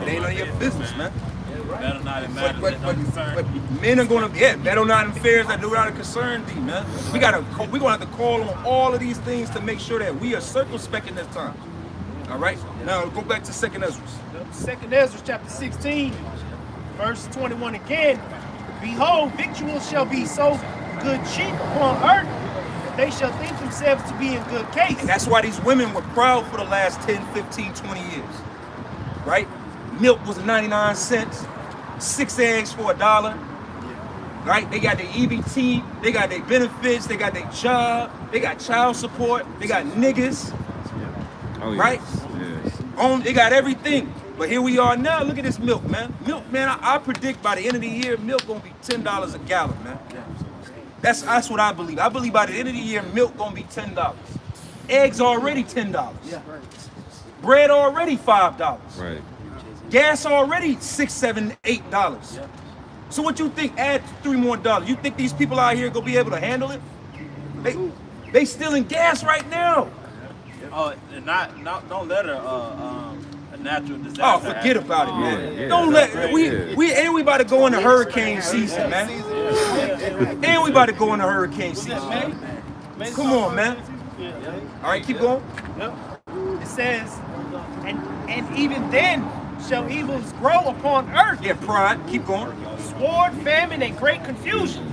It ain't none of your business, man. Better not in matters that don't concern But men are gonna, better not in affairs that do not concern thee, man. We're gonna have to call on all of these things to make sure that we are circumspect in this time. All right. Now go back to 2nd Ezra. 2nd Ezra chapter 16, verse 21 again. Behold, victuals shall be so good cheap upon earth, that they shall think themselves to be in good case. And that's why these women were proud for the last 10, 15, 20 years. Right? Milk was 99 cents, 6 eggs for $1. Right? They got their EBT, they got their benefits, they got their job, they got child support, they got niggas. Right? They got everything. But here we are now. Look at this milk, man. Milk, man, I predict by the end of the year, milk gonna be $10 a gallon, man. That's what I believe. I believe by the end of the year, milk gonna be $10. Eggs already $10. Bread already $5. Right. Gas already $6, $7, $8. So what you think? Add $3 more. You think these people out here gonna be able to handle it? They still in gas right now. Oh, and don't let a natural disaster. Oh, forget about it, man. Don't let we about to go into hurricane season, man. And we about to go into hurricane season, man. Come on, man. All right, keep going. It says, and even then shall evils grow upon earth. Yeah, pride. Keep going. Sword, famine, and great confusion.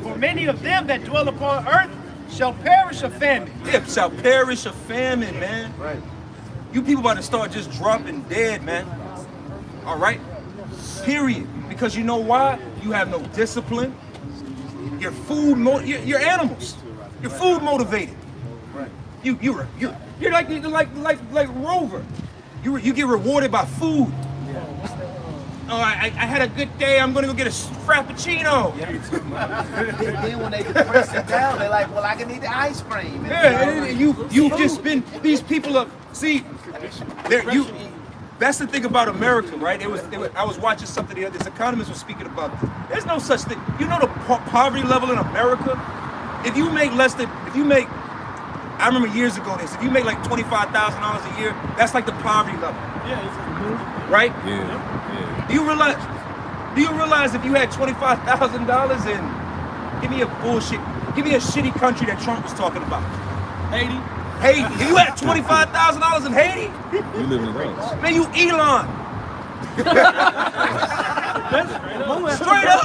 For many of them that dwell upon earth shall perish of famine. Yeah, shall perish of famine, man. Right. You people about to start just dropping dead, man. All right? Period. Because you know why? You have no discipline. You're you're animals. You're food motivated. Right. You're like Rover. You get rewarded by food. Oh, I had a good day. I'm gonna go get a frappuccino. Then when they press it down, they're like, well, I can eat the ice cream. You've just been, these people are, see, that's the thing about America, right? I was watching something the other day, this economist was speaking about this. There's no such thing. You know the poverty level in America? If you make, I remember years ago this, if you make like $25,000 a year, that's like the poverty level. Right? Yeah. Do you realize if you had $25,000 and give me a shitty country that Trump was talking about? Haiti. If you had $25,000 in Haiti, You live in those. man, you Elon. Straight up.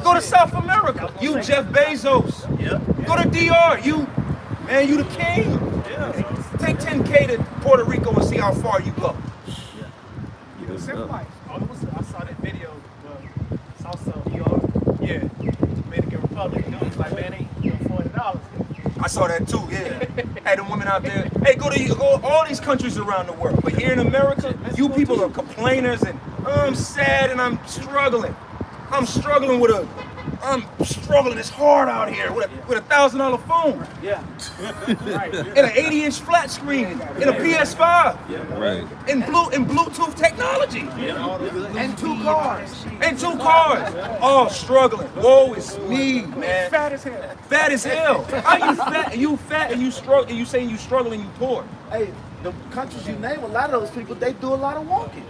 Go to South America. You Jeff Bezos. Go to DR. You the king. Take 10K to Puerto Rico and see how far you go. Simple life. I saw that video. Saw some Dominican Republic. It was like, man, ain't $40. I saw that too, yeah. Hey, the women out there. Hey, go all these countries around the world. But here in America, you people are complainers and I'm sad and I'm struggling. I'm struggling. It's hard out here with a $1,000 phone. Yeah. Right. And an 80-inch flat screen and a PS5. Right. And Bluetooth technology. And 2 cars. And 2 cars. All struggling. Woe is me, man. Fat as hell. Fat as hell. How you fat and you struggle and you saying you struggle and you poor? Hey, the countries you name, a lot of those people, they do a lot of walking.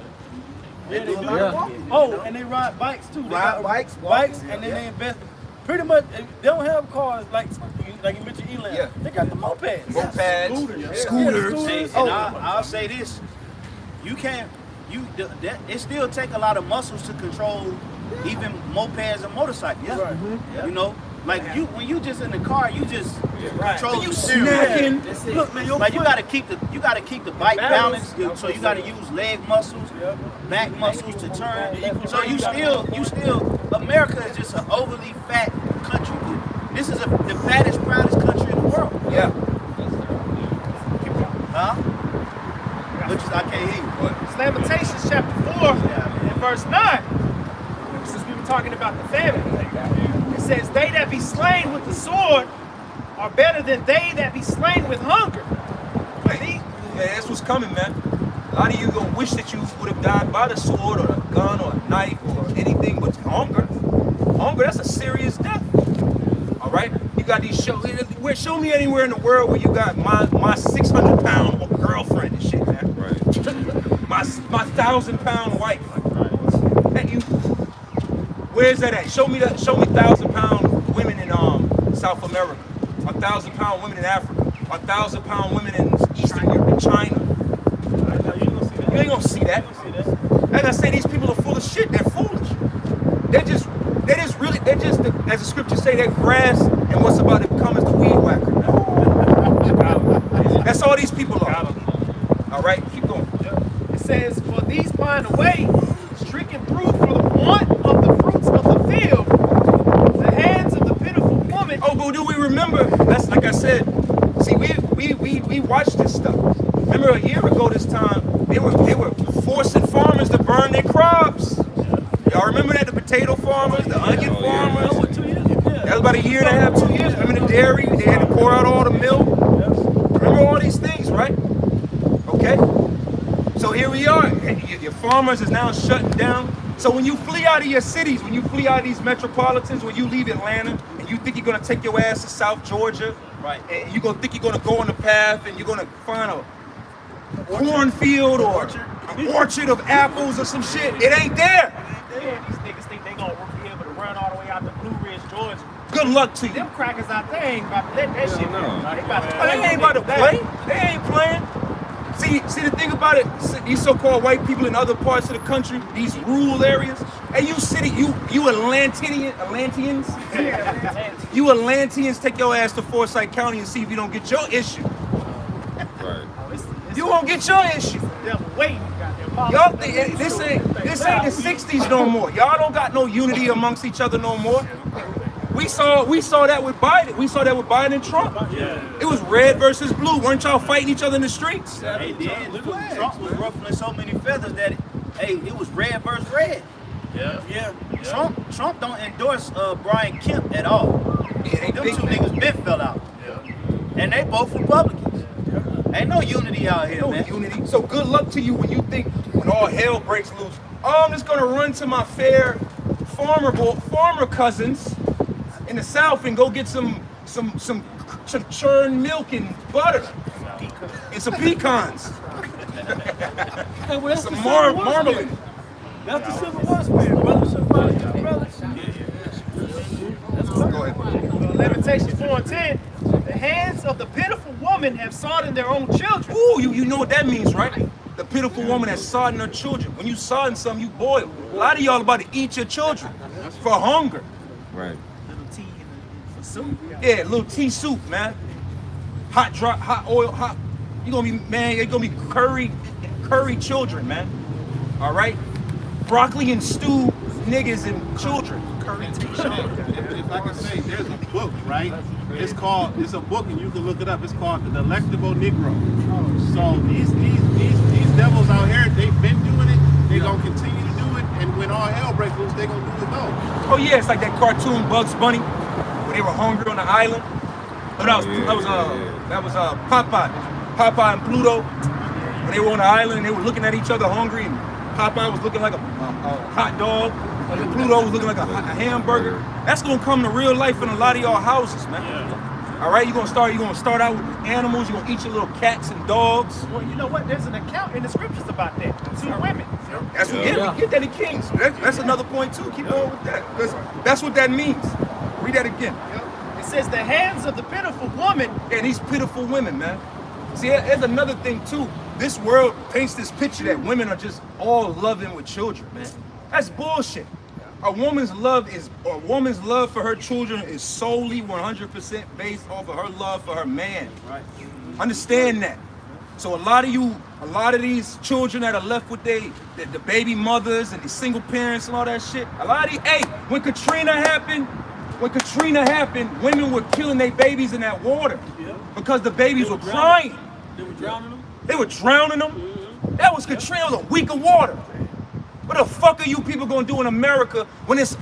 They do a lot of walking. Oh, and they ride bikes too. They Ride got bikes, bikes, walking, and then yeah. they invest. Pretty much, they don't have cars like you mentioned, Elan. Yeah. They got the mopeds, Mopeds, scooters. And I'll say this: you can't. It still take a lot of muscles to control even mopeds and motorcycles. Right. You know, like when you just in the car, you just control You the steering. snacking. Look, man, your Like you foot- gotta keep the bike Balance. balanced, so you gotta use leg muscles, back muscles to turn. So you still America is just an overly fat country. This is the fattest, proudest country in the world. Yeah. Huh? Which is I can't hear you. It's Lamentations chapter 4 and verse 9. Since we were talking about the famine, it says, "They that be slain with the sword are better than they that be slain with hunger." Yeah, that's what's coming, man. A lot of you gonna wish that you would have died by the sword or a gun or a knife or anything but hunger. Hunger, that's a serious death. All right? You got these show me anywhere in the world where you got my 600-pound girlfriend and shit, man. Right. My 1,000-pound wife. Right. And where's that at? Show me 1,000-pound women in South America. 1,000-pound women in Africa. 1,000-pound women in Eastern Europe and China. You ain't gonna see that. Like I say, these people are full of shit. They're foolish. They're just as the scriptures say, they're grass, and what's about to become is the weed whacker. That's all these people are. All right, keep going. It says, "For these pine away, stricken through for the want of the fruits of the field, the hands of the pitiful woman." Oh, but do we remember? That's like I said. See, we watched this stuff. Remember a year ago this time, they were forcing farmers to burn their crops. Y'all remember that? The potato farmers, the onion farmers. That was about a year and a half, 2 years. Remember the dairy? They had to pour out all the milk. Remember all these things, right? Okay. So here we are. Your farmers is now shutting down. So when you flee out of your cities, when you flee out of these metropolitans, when you leave Atlanta, and you think you're gonna take your ass to South Georgia, right? And you're gonna think you're gonna go on the path, and you're gonna find a cornfield or an orchard of apples or some shit. It ain't there. These niggas think they gonna be able to run all the way out to Blue Ridge, Georgia. Good luck to you. Them crackers out there ain't about to let that shit go. They about to They ain't about to play. They ain't playing. See the thing about it, these so-called white people in other parts of the country, these rural areas, and you Atlanteans, you Atlanteans, take your ass to Forsyth County and see if you don't get your issue. Right. You won't get your issue. Y'all think this ain't the 60s no more. Y'all don't got no unity amongst each other no more. We saw that with Biden. We saw that with Biden and Trump. It was red versus blue. Weren't y'all fighting each other in the streets? They did. Trump was ruffling so many feathers that it was red versus red. Yeah. Trump don't endorse Brian Kemp at all. Them two niggas been fell out. And they both Republicans. Ain't no unity out here, man. Unity. So good luck to you when you think when all hell breaks loose. Oh, I'm just gonna run to my fair farmer cousins in the South and go get some churned milk and butter and some pecans. Some marmalade. That's the Civil War spirit, brothers. Go ahead. Lamentations 4:10. The hands of the pitiful woman have sought in their own children. Ooh, you know what that means, right? The pitiful woman that's sodding her children. When you sodding something, you boil. A lot of y'all about to eat your children for hunger. Right. Little tea for soup. Yeah, little tea soup, man. Hot oil. You gonna be, man, it's gonna be curry children, man. All right? Broccoli and stew niggas and children. Curry tea. If I can say, there's a book, right? It's a book, and you can look it up. It's called The Delectable Negro. So these devils out here, they've been doing it. They're gonna continue to do it, and when all hell breaks loose, they're gonna do it though. Oh yeah, it's like that cartoon Bugs Bunny, where they were hungry on the island. Oh, that was Popeye and Pluto. When they were on the island and they were looking at each other hungry, and Popeye was looking like a hot dog, and Pluto was looking like a hamburger. That's gonna come to real life in a lot of y'all houses, man. All right, you're gonna start out with animals. You're gonna eat your little cats and dogs. Well, you know what? There's an account in the scriptures about that. 2 women. That's what, yeah, we get that in Kings. That's another point too. Keep going with that, because that's what that means. Read that again. It says the hands of the pitiful woman. And these pitiful women, man. See, there's another thing too. This world paints this picture that women are just all loving with children, man. That's bullshit. A woman's love for her children is solely 100% based off of her love for her man. Right. Understand that. So a lot of these children that are left with the baby mothers and the single parents and all that shit. A lot of these, hey, when Katrina happened, women were killing their babies in that water because the babies were crying. They were drowning them? They were drowning them. Mm-hmm. That was Katrina, it was a week of water. What the fuck are you people gonna do in America when it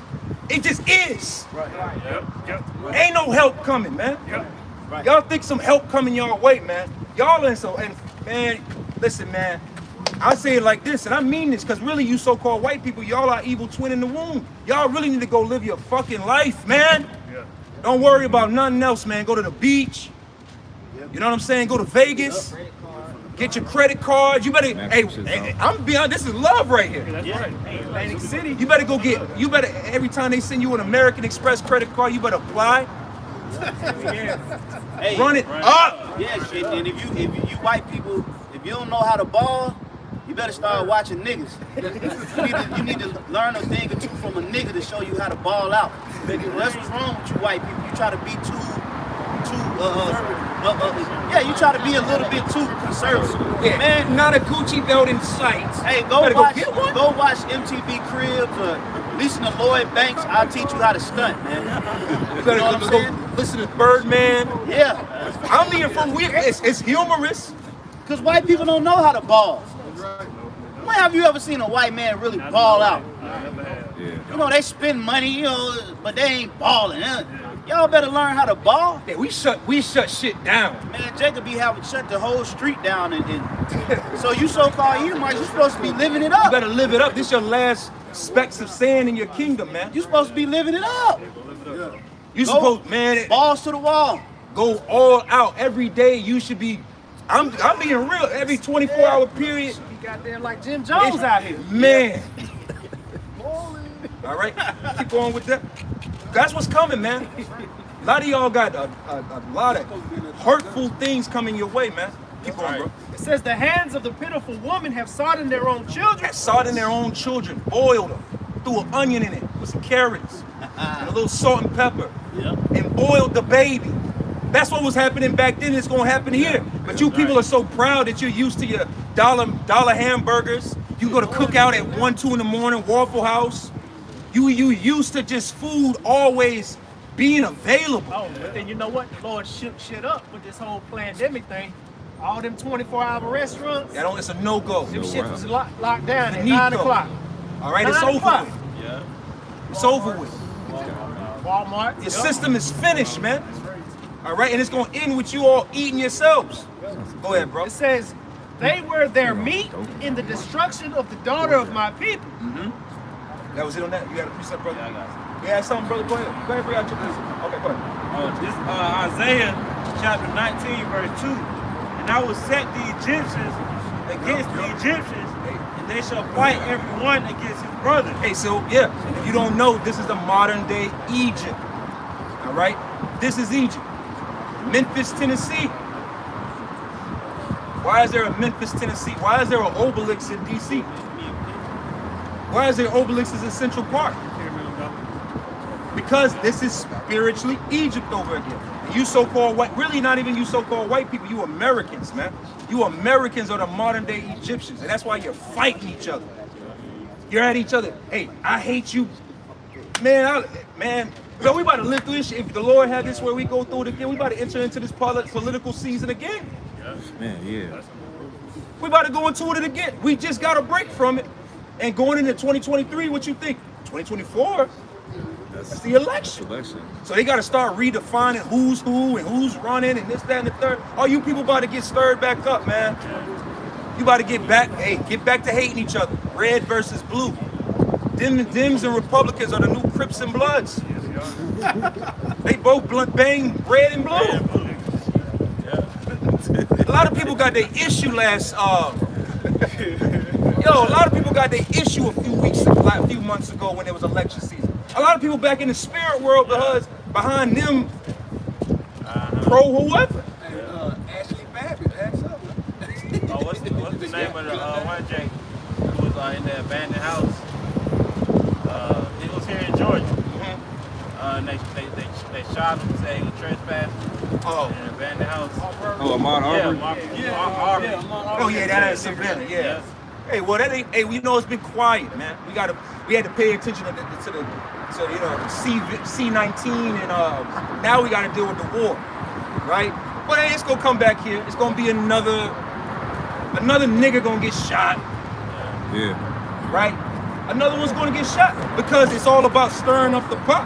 just is? Right. Ain't no help coming, man. Yep. Right. Y'all think some help coming y'all way, man. Y'all and man, listen, man. I say it like this, and I mean this, because really you so-called white people, y'all are evil twin in the womb. Y'all really need to go live your fucking life, man. Yeah. Don't worry about nothing else, man. Go to the beach. You know what I'm saying? Go to Vegas. Get your credit cards. You better, hey, I'm being honest, this is love right here. That's right. Atlantic City. You better go every time they send you an American Express credit card, you better apply. Hey, run it up. Yeah, shit. And if you white people, if you don't know how to ball, you better start watching niggas. You need to learn a thing or two from a nigga to show you how to ball out. That's what's wrong with you white people. You try to be you try to be a little bit too conservative. Yeah, man, not a Gucci belt in sight. Hey, go watch MTV Cribs or listen to Lloyd Banks. I'll teach you how to stunt, man. You better go listen to Birdman. Yeah. I'm being for real. It's humorous. Because white people don't know how to ball. When have you ever seen a white man really ball out? You know, they spend money, but they ain't balling. Y'all better learn how to ball. Yeah, we shut shit down. Man, Jacob be shut the whole street down and so you so-called Edomites, you supposed to be living it up. You better live it up. This your last specks of sand in your kingdom, man. You supposed to be living it up. You supposed, man. Balls to the wall. Go all out every day. You should be. I'm being real. Every 24-hour period. You got there like Jim Jones out here. Man. All right, keep going with that. That's what's coming, man. A lot of y'all got a lot of hurtful things coming your way, man. Keep going, bro. It says the hands of the pitiful woman have sodden their own children. Boiled them, threw an onion in it with some carrots and a little salt and pepper, and boiled the baby. That's what was happening back then. It's gonna happen here. But you people are so proud that you're used to your dollar hamburgers. You go to Cookout at 1, 2 in the morning, Waffle House. You used to just food always being available. Oh, but then you know what? The Lord shook shit up with this whole pandemic thing. All them 24-hour restaurants. It's a no-go. Them shit was locked down at 9 o'clock. All right, it's over with. Yeah. It's over with. Walmart. Your system is finished, man. All right, and it's going to end with you all eating yourselves. Go ahead, bro. It says, they were their meat in the destruction of the daughter of my people. Mm-hmm. That was it on that? You got a precept, brother? Yeah, I got it. You had something, brother? Go ahead, bring out your precept. Okay, go ahead. This Isaiah chapter 19, verse 2. And I will set the Egyptians against the Egyptians, and they shall fight everyone against his brother. Hey, so, yeah, if you don't know, this is the modern day Egypt. All right? This is Egypt. Memphis, Tennessee. Why is there a Memphis, Tennessee? Why is there an obelisk in D.C.? Why is there obelisks in Central Park? Because this is spiritually Egypt over again. And you so-called white, really not even you so-called white people, you Americans, man. You Americans are the modern day Egyptians, and that's why you're fighting each other. You're at each other. Hey, I hate you. Man, we about to live through this shit. If the Lord had this where we go through it again, we about to enter into this political season again. Man, yeah. We about to go into it again. We just got a break from it. And going into 2023, what you think? 2024? That's the election. So they got to start redefining who's who and who's running and this, that, and the third. All you people about to get stirred back up, man. You about to get back to hating each other. Red versus blue. Dems and Republicans are the new Crips and Bloods. They both bang red and blue. A lot of people got their issue a lot of people got their issue a few months ago when it was election season. A lot of people back in the spirit world behind them pro whoever. Ashley Babbitt, ask her. What's the name of the one Jake who was in the abandoned house? It was here in Georgia. And they shot him, say he was trespassing in an abandoned house. Ahmaud Arbery? Oh yeah, that is Savannah. Yeah. Hey, well that ain't. Hey, we know it's been quiet, man. We had to pay attention to the C-19, and now we got to deal with the war, right? But hey, it's gonna come back here. It's gonna be another nigga gonna get shot. Yeah. Right? Another one's gonna get shot because it's all about stirring up the pot.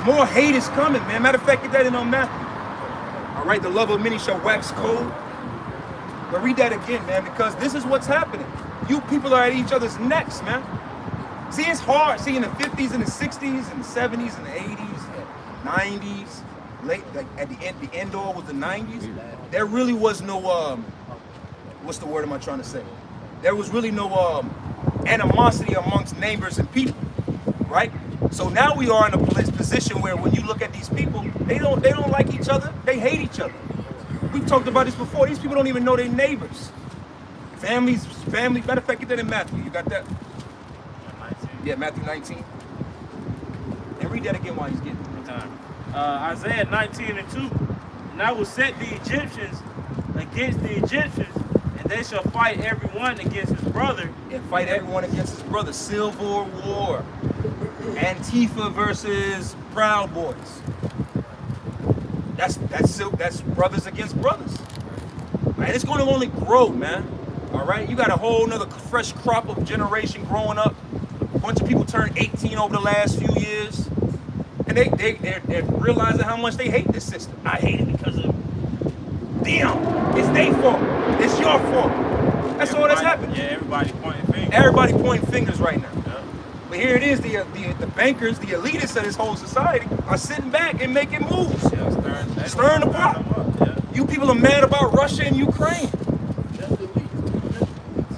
More hate is coming, man. Matter of fact, get that in on Matthew. All right, the love of many shall wax cold. But read that again, man, because this is what's happening. You people are at each other's necks, man. See, it's hard. See, in the 50s and the 60s and the 70s and the 80s and 90s, late, like at the end all was the 90s. There really was no, what's the word am I trying to say? There was really no animosity amongst neighbors and people, right? So now we are in a position where when you look at these people, they don't like each other. They hate each other. We've talked about this before. These people don't even know their neighbors. Family. Matter of fact, get that in Matthew. You got that? 19. Yeah, Matthew 19. And read that again while he's getting it. Isaiah 19:2. And I will set the Egyptians against the Egyptians, and they shall fight everyone against his brother. And fight everyone against his brother. Civil War. Antifa versus Proud Boys. That's brothers against brothers. Man, it's going to only grow, man. All right, you got a whole nother fresh crop of generation growing up. A bunch of people turned 18 over the last few years, and they're realizing how much they hate this system. I hate it because of them. It's their fault. It's your fault. That's all that's happening. Yeah, everybody pointing fingers. Everybody pointing fingers right now. But here it is, the bankers, the elitists of this whole society are sitting back and making moves. Stirring the pot. You people are mad about Russia and Ukraine.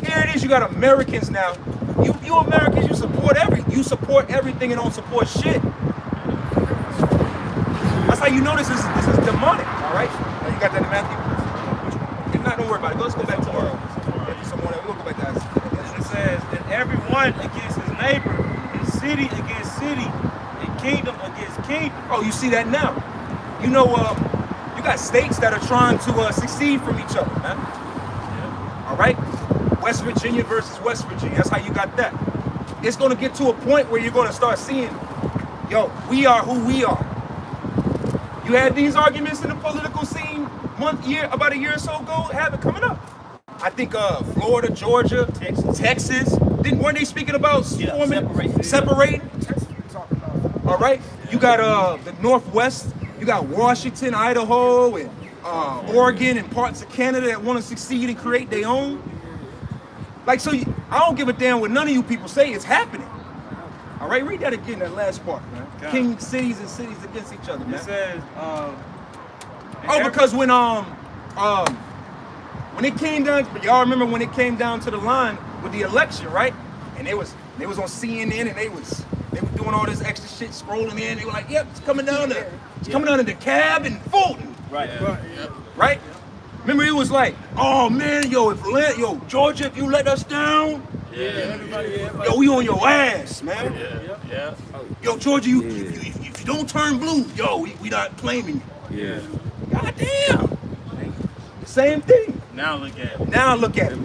Here it is, you got Americans now. You Americans, you support everything and don't support shit. That's how you know this is demonic, all right? Now you got that in Matthew? If not, don't worry about it. Let's go back tomorrow. We'll go back to that. It says, and everyone against his neighbor, and city against city, and kingdom against kingdom. Oh, you see that now? You know, you got states that are trying to secede from each other, man. Yeah. All right? West Virginia versus West Virginia. That's how you got that. It's going to get to a point where you're going to start seeing, yo, we are who we are. You had these arguments in the political scene about a year or so ago, have it coming up. I think Florida, Georgia, Texas. Weren't they speaking about separating? All right. You got the Northwest. You got Washington, Idaho, and Oregon, and parts of Canada that want to succeed and create their own. Like, so I don't give a damn what none of you people say. It's happening. All right, read that again, that last part, man. King cities and cities against each other, man. It says, because when it came down, y'all remember when it came down to the line with the election, right? And they was on CNN and they were doing all this extra shit, scrolling in. They were like, "Yep, it's coming down to DeKalb and Fulton." Right. Remember, it was like, "Oh man, yo, Georgia, if you let us down, yo, we on your ass, man. Yo, Georgia, if you don't turn blue, yo, we not claiming you." Yeah. God damn. Same thing. now look at it. Now look at it.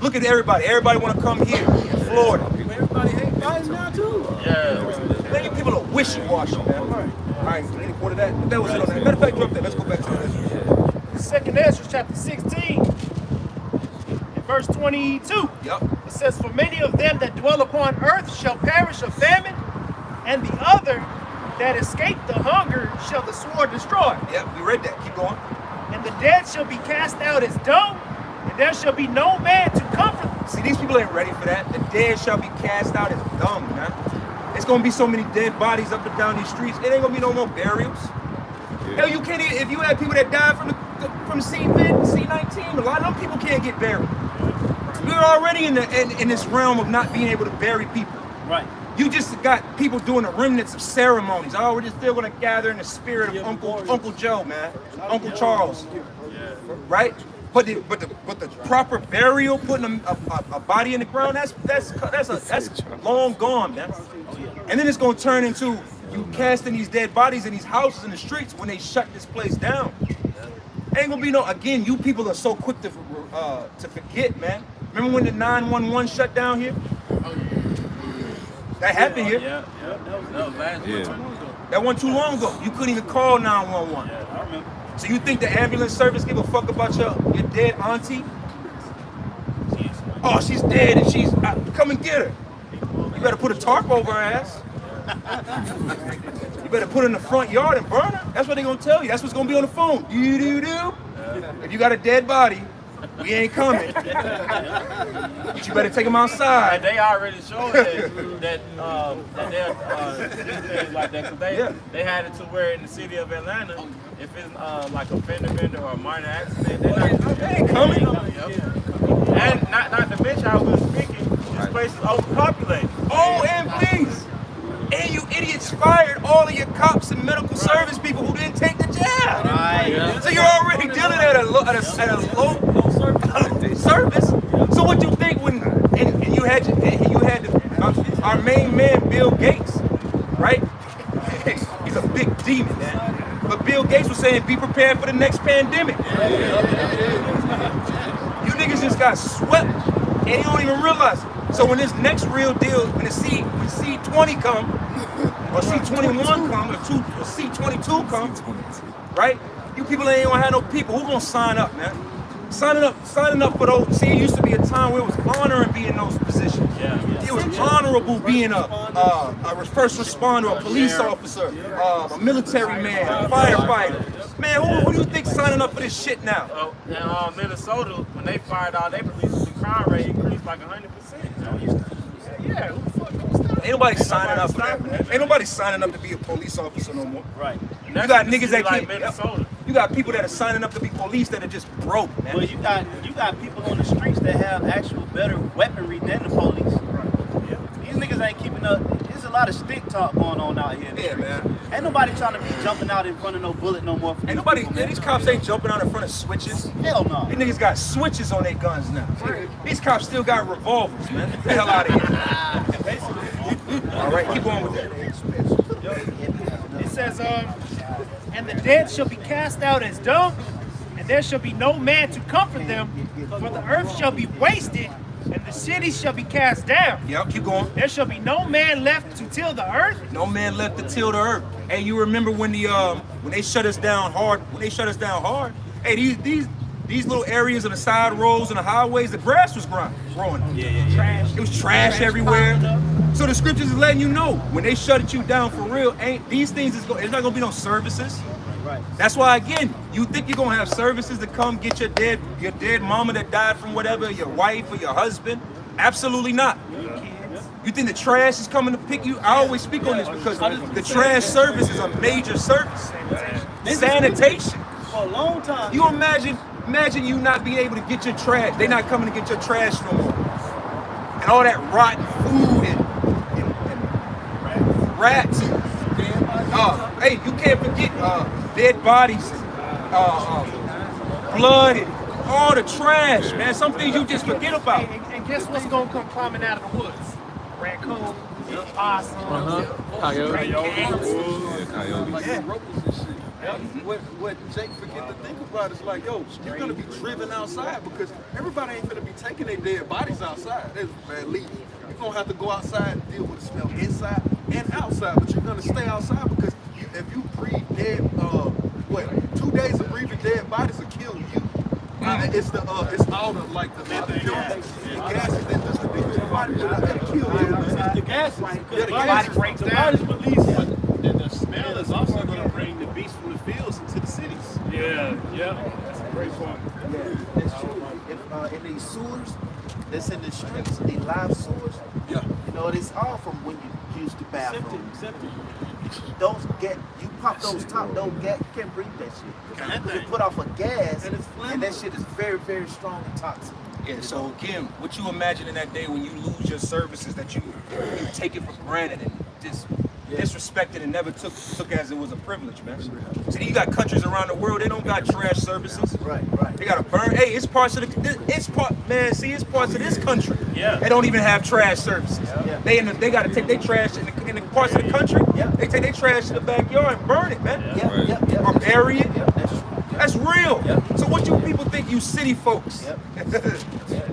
Look at everybody. Everybody want to come here in Florida. Everybody hate Biden now too. Yeah. Many people are wishy-washy, man. All right, any part of that? That was it on that. Matter of fact, drop that. Let's go back to that. 2nd Ezra chapter 16, and verse 22. Yep. It says, "For many of them that dwell upon earth shall perish of famine, and the other that escape the hunger shall the sword destroy. Yep, we read that. Keep going. And the dead shall be cast out as dung, and there shall be no man to comfort them." See, these people ain't ready for that. The dead shall be cast out as dung, man. It's gonna be so many dead bodies up and down these streets. It ain't gonna be no more burials. Hell, you can't even, if you had people that died from the C19, a lot of them people can't get buried. We're already in this realm of not being able to bury people. Right. You just got people doing the remnants of ceremonies. Oh, we're just still gonna gather in the spirit of Uncle Joe, man, Uncle Charles, right? But the proper burial, putting a body in the ground, that's long gone, man. And then it's gonna turn into you casting these dead bodies in these houses in the streets when they shut this place down. Ain't gonna be no, again, you people are so quick to forget, man. Remember when the 911 shut down here? That happened here. That wasn't too long ago. You couldn't even call 911. I remember. So you think the ambulance service give a fuck about your dead auntie? Oh, she's dead and she's, come and get her. You better put a tarp over her ass. You better put her in the front yard and burn her. That's what they're gonna tell you. That's what's gonna be on the phone. Do. If you got a dead body, we ain't coming. But you better take them outside. And they already showed that they're things like that. Cause they had it to where in the city of Atlanta, if it's like a fender bender or a minor accident, they ain't coming. And not to mention how we were speaking, this place is overpopulated. Oh, and please. And you idiots fired all of your cops and medical service people who didn't take the job. Right. So you're already dealing at a low service. So what you think when and you had our main man Bill Gates, right? He's a big demon, man. But Bill Gates was saying, be prepared for the next pandemic. You niggas just got swept, and you don't even realize it. So when this next real deal, when C20 come, or C21 come, or C22 come, right? You people ain't gonna have no people. Who gonna sign up, man? Signing up for those. See, it used to be a time where it was honoring being in those positions. It was honorable being a first responder, a police officer, a military man, a firefighter. Man, who do you think signing up for this shit now? In Minnesota, when they fired all their police, the crime rate increased like 100%. Yeah, who the fuck knows that? Ain't nobody signing up for that, man. Ain't nobody signing up to be a police officer no more. Right. You got niggas that like keep. Minnesota. You got people that are signing up to be police that are just broke, man. Well, you got people on the streets that have actual better weaponry than the police. Right. Yeah. These niggas ain't keeping up. There's a lot of stick talk going on out here. Yeah, man. Ain't nobody trying to be jumping out in front of no bullet no more. Ain't nobody. These cops ain't jumping out in front of switches. Hell no. These niggas got switches on their guns now. These cops still got revolvers, man. Get the hell out of here. All right, keep going with that. It says, and the dead shall be cast out as dung, and there shall be no man to comfort them, for the earth shall be wasted, and the cities shall be cast down. Yep, keep going. There shall be no man left to till the earth. No man left to till the earth. Hey, you remember when they shut us down hard? When they shut us down hard? Hey, these little areas on the side roads and the highways, the grass was growing. Trash. It was trash everywhere. So the scriptures is letting you know when they shut you down for real, these things it's not gonna be no services. Right. That's why again, you think you're gonna have services to come get your dead mama that died from whatever, your wife or your husband? Absolutely not. You think the trash is coming to pick you? I always speak on this because the trash service is a major service. Sanitation. For a long time. You imagine you not being able to get your trash. They not coming to get your trash no more. And all that rotten food and rats. Hey, you can't forget dead bodies, blood, and all the trash, man. Some things you just forget about. And guess what's gonna come climbing out of the woods? Raccoon, possum, What Jake forget to think about is like, yo, you're gonna be driven outside because everybody ain't gonna be taking their dead bodies outside. That's bad leave. You're gonna have to go outside and deal with the smell inside and outside, but you're gonna stay outside because if you breathe dead, 2 days of breathing dead bodies will kill you. It's all the like the gases that distribute to your body that kill you. The gases, the body breaks down. And the smell is also going to bring the beasts from the fields into the cities. Yeah. Great point. Yeah, that's true. If in these sewers, that's in the streets, these live sewers, Yeah. you know, it's all from when you use the bathroom. Septic. Those you pop those top, those gas, you can't breathe that shit. Because it put off a gas, and that shit is very, very strong and toxic. Yeah, so Kim, what you imagine in that day when you lose your services that you take it for granted and just disrespect it and never took as it was a privilege, man. See, you got countries around the world, they don't got trash services. Right. They got to burn. Hey, it's parts of it's parts of this country. Yeah. They don't even have trash services. Yeah. They got to take their trash in the parts of the country. Yeah. They take their trash in the backyard and burn it, man. Yeah. Or bury it. Yeah, that's true. That's real. Yeah. So what you people think, you city folks? Yep.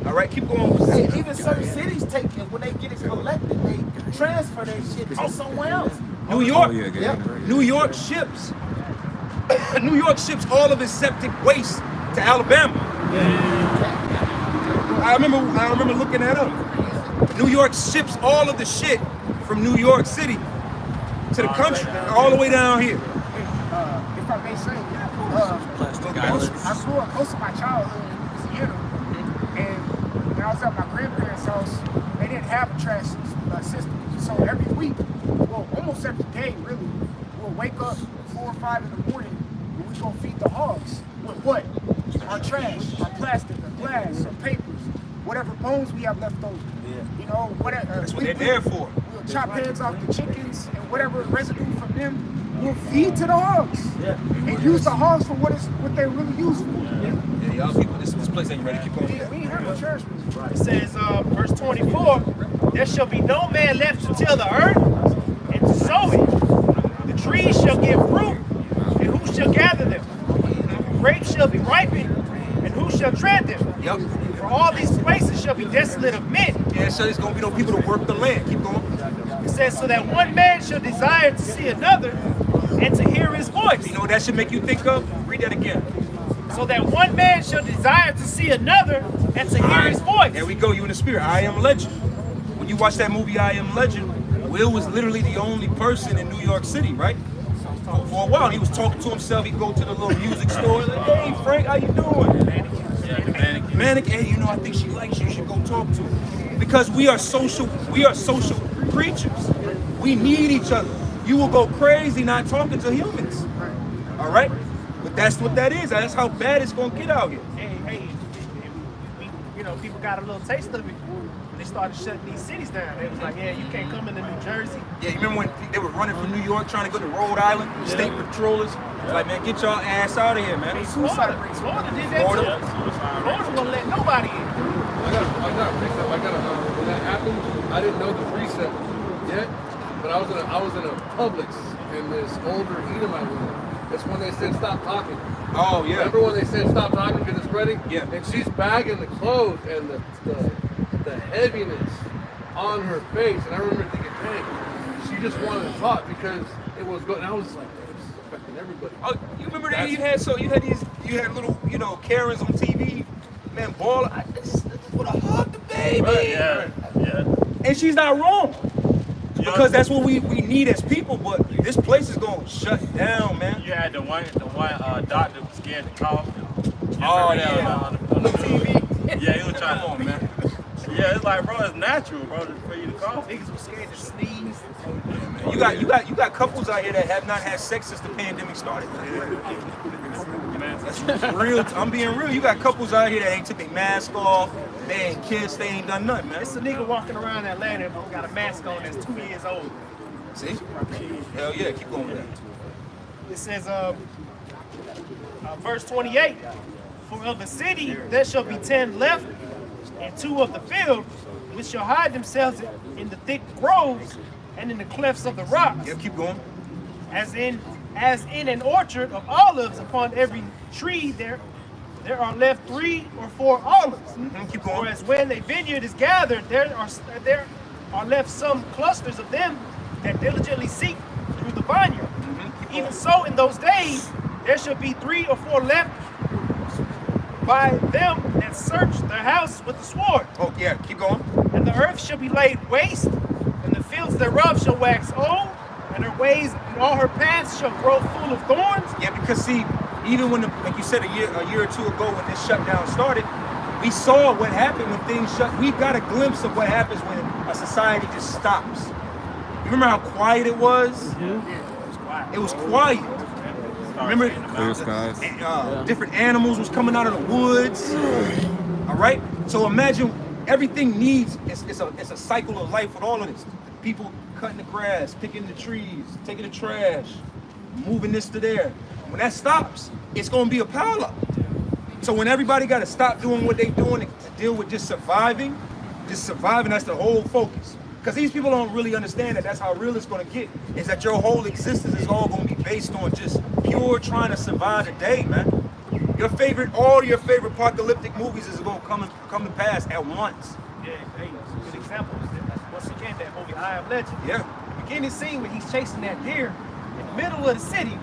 All right, keep going. With Hey, even certain cities take it, when they get it collected, they transfer that shit to somewhere else. New York. Yeah. New York ships. New York ships all of its septic waste to Alabama. I remember looking that up. New York ships all of the shit from New York City to the country, all the way down here. If I may say, I grew up most of my childhood in Louisiana, and when I was at my grandparents' house, they didn't have a trash system. So every week, well, almost every day, really, we'll wake up 4 or 5 in the morning, and we go feed the hogs with what? Our trash, our plastic, our glass, our papers, whatever bones we have left over. You know, whatever. That's what they're there for. We'll chop heads off the chickens and whatever residue from them, we'll feed to the hogs. And use the hogs for what they're really used for. Yeah, y'all people, this place ain't ready. Keep going. We ain't have no trash. It says, verse 24, there shall be no man left to till the earth and to sow it. The trees shall give fruit, and who shall gather them? Grapes shall be ripened, and who shall tread them? Yep. For all these places shall be desolate of men. Yeah, so there's gonna be no people to work the land. Keep going. It says, so that one man shall desire to see another and to hear his voice. You know what that should make you think of? Read that again. So that one man shall desire to see another and to hear his voice. There we go. You in the spirit. I Am Legend. When you watch that movie, I Am Legend, Will was literally the only person in New York City, right? For a while, he was talking to himself. He'd go to the little music store, like, hey, Frank, how you doing? Manic, hey, you know, I think she likes you. You should go talk to her. Because we are social creatures. We need each other. You will go crazy not talking to humans. All right? But that's what that is. That's how bad it's going to get out here. Hey, you know, people got a little taste of it when they started shutting these cities down. They was like, yeah, you can't come into New Jersey. Yeah, you remember when they were running from New York trying to go to Rhode Island? State patrollers. It's like, man, get y'all ass out of here, man. Florida did that too. Florida won't let nobody in. I got picked up. When that happened, I didn't know the precept yet, but I was in a Publix, and this older Edomite woman. That's when they said stop talking. Oh yeah. Remember when they said stop talking because it's spreading? Yeah. And she's bagging the clothes and the heaviness on her face, and I remember thinking, dang, she just wanted to talk because it was good. And I was like, this is affecting everybody. Oh, you remember that you had little, you know, Karens on TV, man, ball. I just want to hug the baby. Right, yeah. And she's not wrong. Because that's what we need as people, but this place is going to shut down, man. You had the one doctor was scared to cough. Oh, yeah. On the TV. Yeah, he was trying Come on, man. Yeah, it's like, bro, it's natural, bro, for you to cough. Niggas were scared to sneeze. You got couples out here that have not had sex since the pandemic started. That's real. I'm being real. You got couples out here that ain't took their mask off. They ain't kissed. They ain't done nothing, man. It's a nigga walking around Atlanta who got a mask on that's 2 years old. See? Hell yeah. Keep going with that. It says, verse 28, for of the city there shall be 10 left, and 2 of the field, which shall hide themselves in the thick groves and in the clefts of the rocks. Yeah, keep going. As in an orchard of olives, upon every tree there are left 3 or 4 olives. Keep going. Whereas when a vineyard is gathered, there are left some clusters of them that diligently seek through the vineyard. Even so, in those days, there shall be 3 or 4 left by them that search their house with the sword. Oh yeah, keep going. And the earth shall be laid waste, and the fields thereof shall wax old, and her ways and all her paths shall grow full of thorns. Yeah, because see, even when, like you said, a year or two ago when this shutdown started, we saw what happened when things shut. We got a glimpse of what happens when a society just stops. You remember how quiet it was? It was quiet. Remember, Clear skies. different animals was coming out of the woods. All right. So imagine everything needs. It's a cycle of life with all of this. People cutting the grass, picking the trees, taking the trash, moving this to there. When that stops, it's gonna be a pileup. So when everybody got to stop doing what they doing to deal with just surviving, that's the whole focus. Because these people don't really understand that that's how real it's going to get, is that your whole existence is all going to be based on just pure trying to survive the day, man. All your favorite apocalyptic movies is going to come to pass at once. Yeah, hey, good example. Once again, that movie I Am Legend. Yeah. Beginning scene when he's chasing that deer in the middle of the city.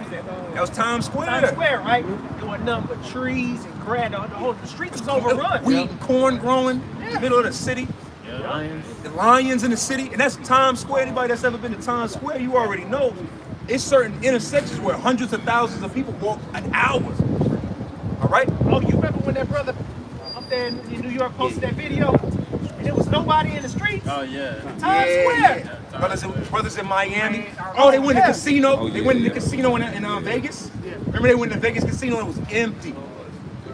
That was Times Square. Times Square, right? There were nothing but trees and grass. The street was overrun. Wheat and corn growing in the middle of the city. The lions in the city, and that's Times Square. Anybody that's ever been to Times Square, you already know it's certain intersections where hundreds of thousands of people walk an hour. All right? Oh, you remember when that brother up there in New York posted that video, and there was nobody in the streets? Oh yeah. Times Square. Brothers in Miami. Oh, they went to the casino. Oh, they yeah, went to the yeah. casino in Vegas. Remember they went to the Vegas casino and it was empty.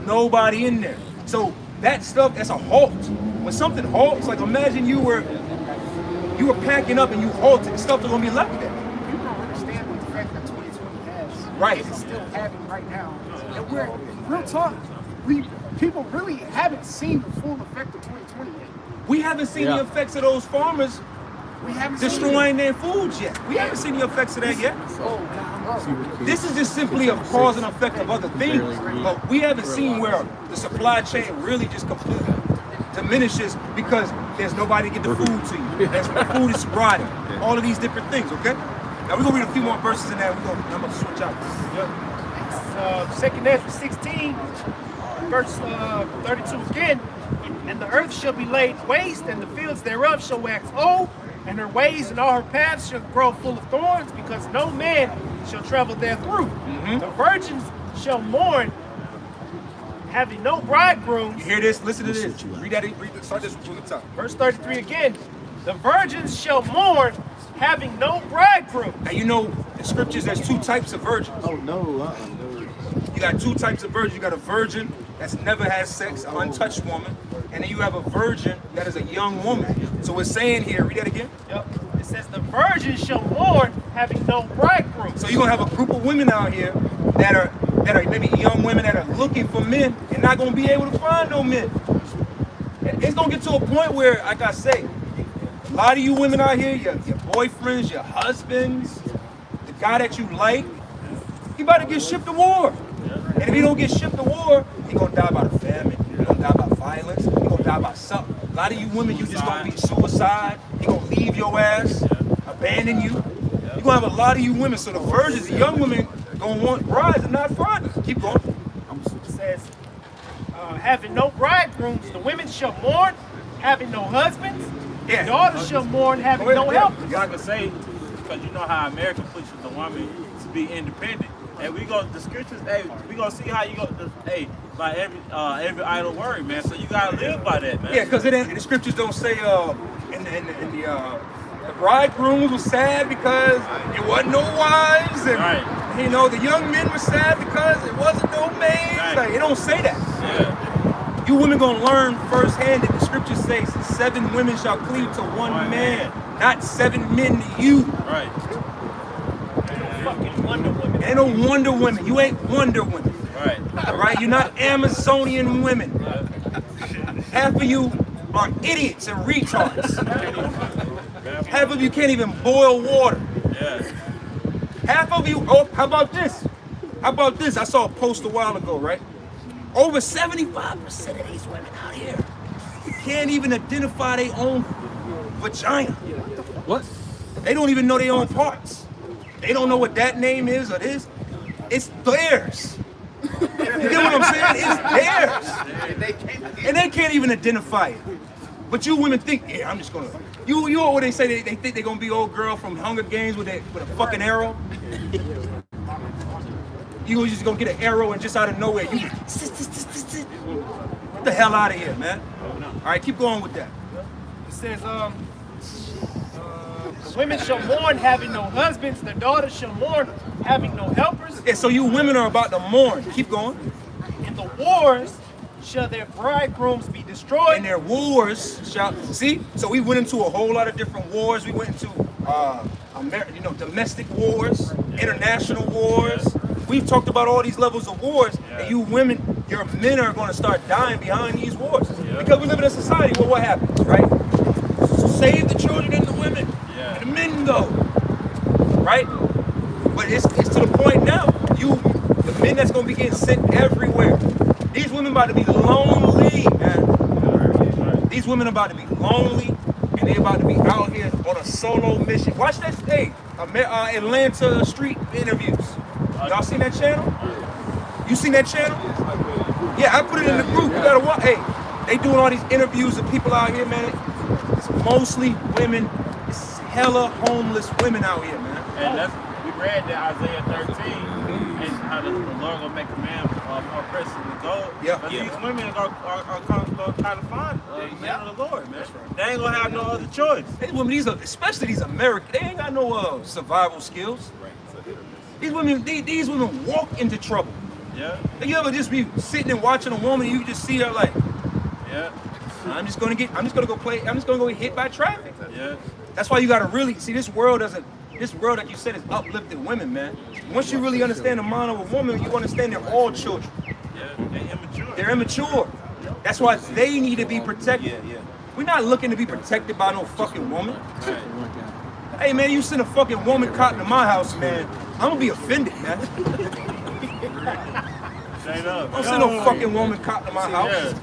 Nobody in there. So that stuff, that's a halt. When something halts, like imagine you were packing up and you halted, the stuff is gonna be left there. You don't understand what the fact that 2020 has. Right. It's still having right now. And we're real talk. People really haven't seen the full effect of 2020 yet. We haven't seen the effects of those farmers We haven't destroying their foods yet. We haven't seen the effects of that yet. This is just simply a cause and effect of other things. But we haven't seen where the supply chain really just completely diminishes because there's nobody to get the food to you. The food is rotting. All of these different things, okay? Now we're gonna read a few more verses in there. I'm gonna switch out. Second Ezra 16, verse 32 again. And the earth shall be laid waste, and the fields thereof shall wax old, and her ways and all her paths shall grow full of thorns, because no man shall travel therethrough. The virgins shall mourn, having no bridegrooms. You hear this? Listen to this. Read that. Start this from the top. Verse 33 again. The virgins shall mourn, having no bridegroom. Now you know the scriptures. There's two types of virgins. Oh no. You got two types of virgins. You got a virgin that's never had sex, an untouched woman, and then you have a virgin that is a young woman. So it's saying here, read that again. Yep. It says the virgins shall mourn, having no bridegroom. So you're gonna have a group of women out here that are maybe young women that are looking for men and not gonna be able to find no men. It's gonna get to a point where, like I say, a lot of you women out here, your boyfriends, your husbands, the guy that you like, he about to get shipped to war. And if he don't get shipped to war, he gonna die by the famine, he gonna die by violence, he gonna die by something. A lot of you women, you just gonna be suicide, he gonna leave your ass, abandon you. You're gonna have a lot of you women, so the virgins, the young women, gonna want brides and not fathers. Keep going. It says, having no bridegrooms, the women shall mourn, having no husbands. The daughters shall mourn, having no helpers. Like I say, because you know how America pushes the woman to be independent. And we go the scriptures. Hey, we gonna see how you go. By every idle word, man. So you gotta live by that, man. Yeah, because the scriptures don't say the bridegrooms was sad because it wasn't no wives, and you know the young men were sad because it wasn't no maids. Like, it don't say that. Yeah. You women gonna learn firsthand that the scripture says 7 women shall cleave to one man, not 7 men to you. Right. Fucking Wonder Woman. Ain't no Wonder Women. You ain't Wonder Women. Right. All right. You're not Amazonian women. Half of you are idiots and retards. Half of you can't even boil water. Yeah. Half of you. Oh, how about this? How about this? I saw a post a while ago, right? Over 75% of these women out here can't even identify their own vagina. What? They don't even know their own parts. They don't know what that name is or this. It's theirs. You get what I'm saying? It's theirs. And they can't even identify it. But you women think, yeah, I'm just gonna. You know what they say? They think they're gonna be old girl from Hunger Games with a fucking arrow. You just gonna get an arrow and just out of nowhere, you get the hell out of here, man. All right, keep going with that. It says, the women shall mourn having no husbands, their daughters shall mourn having no helpers. Yeah, so you women are about to mourn. Keep going. In the wars shall their bridegrooms be destroyed. And their wars shall, see? So we went into a whole lot of different wars. We went into domestic wars, international wars. We've talked about all these levels of wars, and you women, your men are going to start dying behind these wars. Because we live in a society where what happens, right? Save the children and the women, and the men go, right? But it's to the point now, the men that's going to be getting sent everywhere. These women about to be lonely, man. These women about to be lonely, and they about to be out here on a solo mission. Watch that, Atlanta street interviews. Y'all seen that channel? You seen that channel? Yeah, I put it in the group. You gotta watch. Hey, they doing all these interviews of people out here, man. It's mostly women. It's hella homeless women out here, man. And we read that Isaiah 13 and how the Lord gonna make a man more precious than gold. But these women are trying to find the man of the Lord, man. They ain't gonna have no other choice. These women, especially these Americans, they ain't got no survival skills. These women walk into trouble. Yeah. You ever just be sitting and watching a woman and you just see her like, I'm just gonna get hit by traffic. Yeah. That's why you gotta really see this world, like you said, is uplifted women, man. Once you really understand the mind of a woman, you understand they're all children. Yeah, they're immature. They're immature. That's why they need to be protected. We're not looking to be protected by no fucking woman. Hey man, you send a fucking woman cop to my house, man, I'm gonna be offended, man. Don't send no fucking woman cop to my house.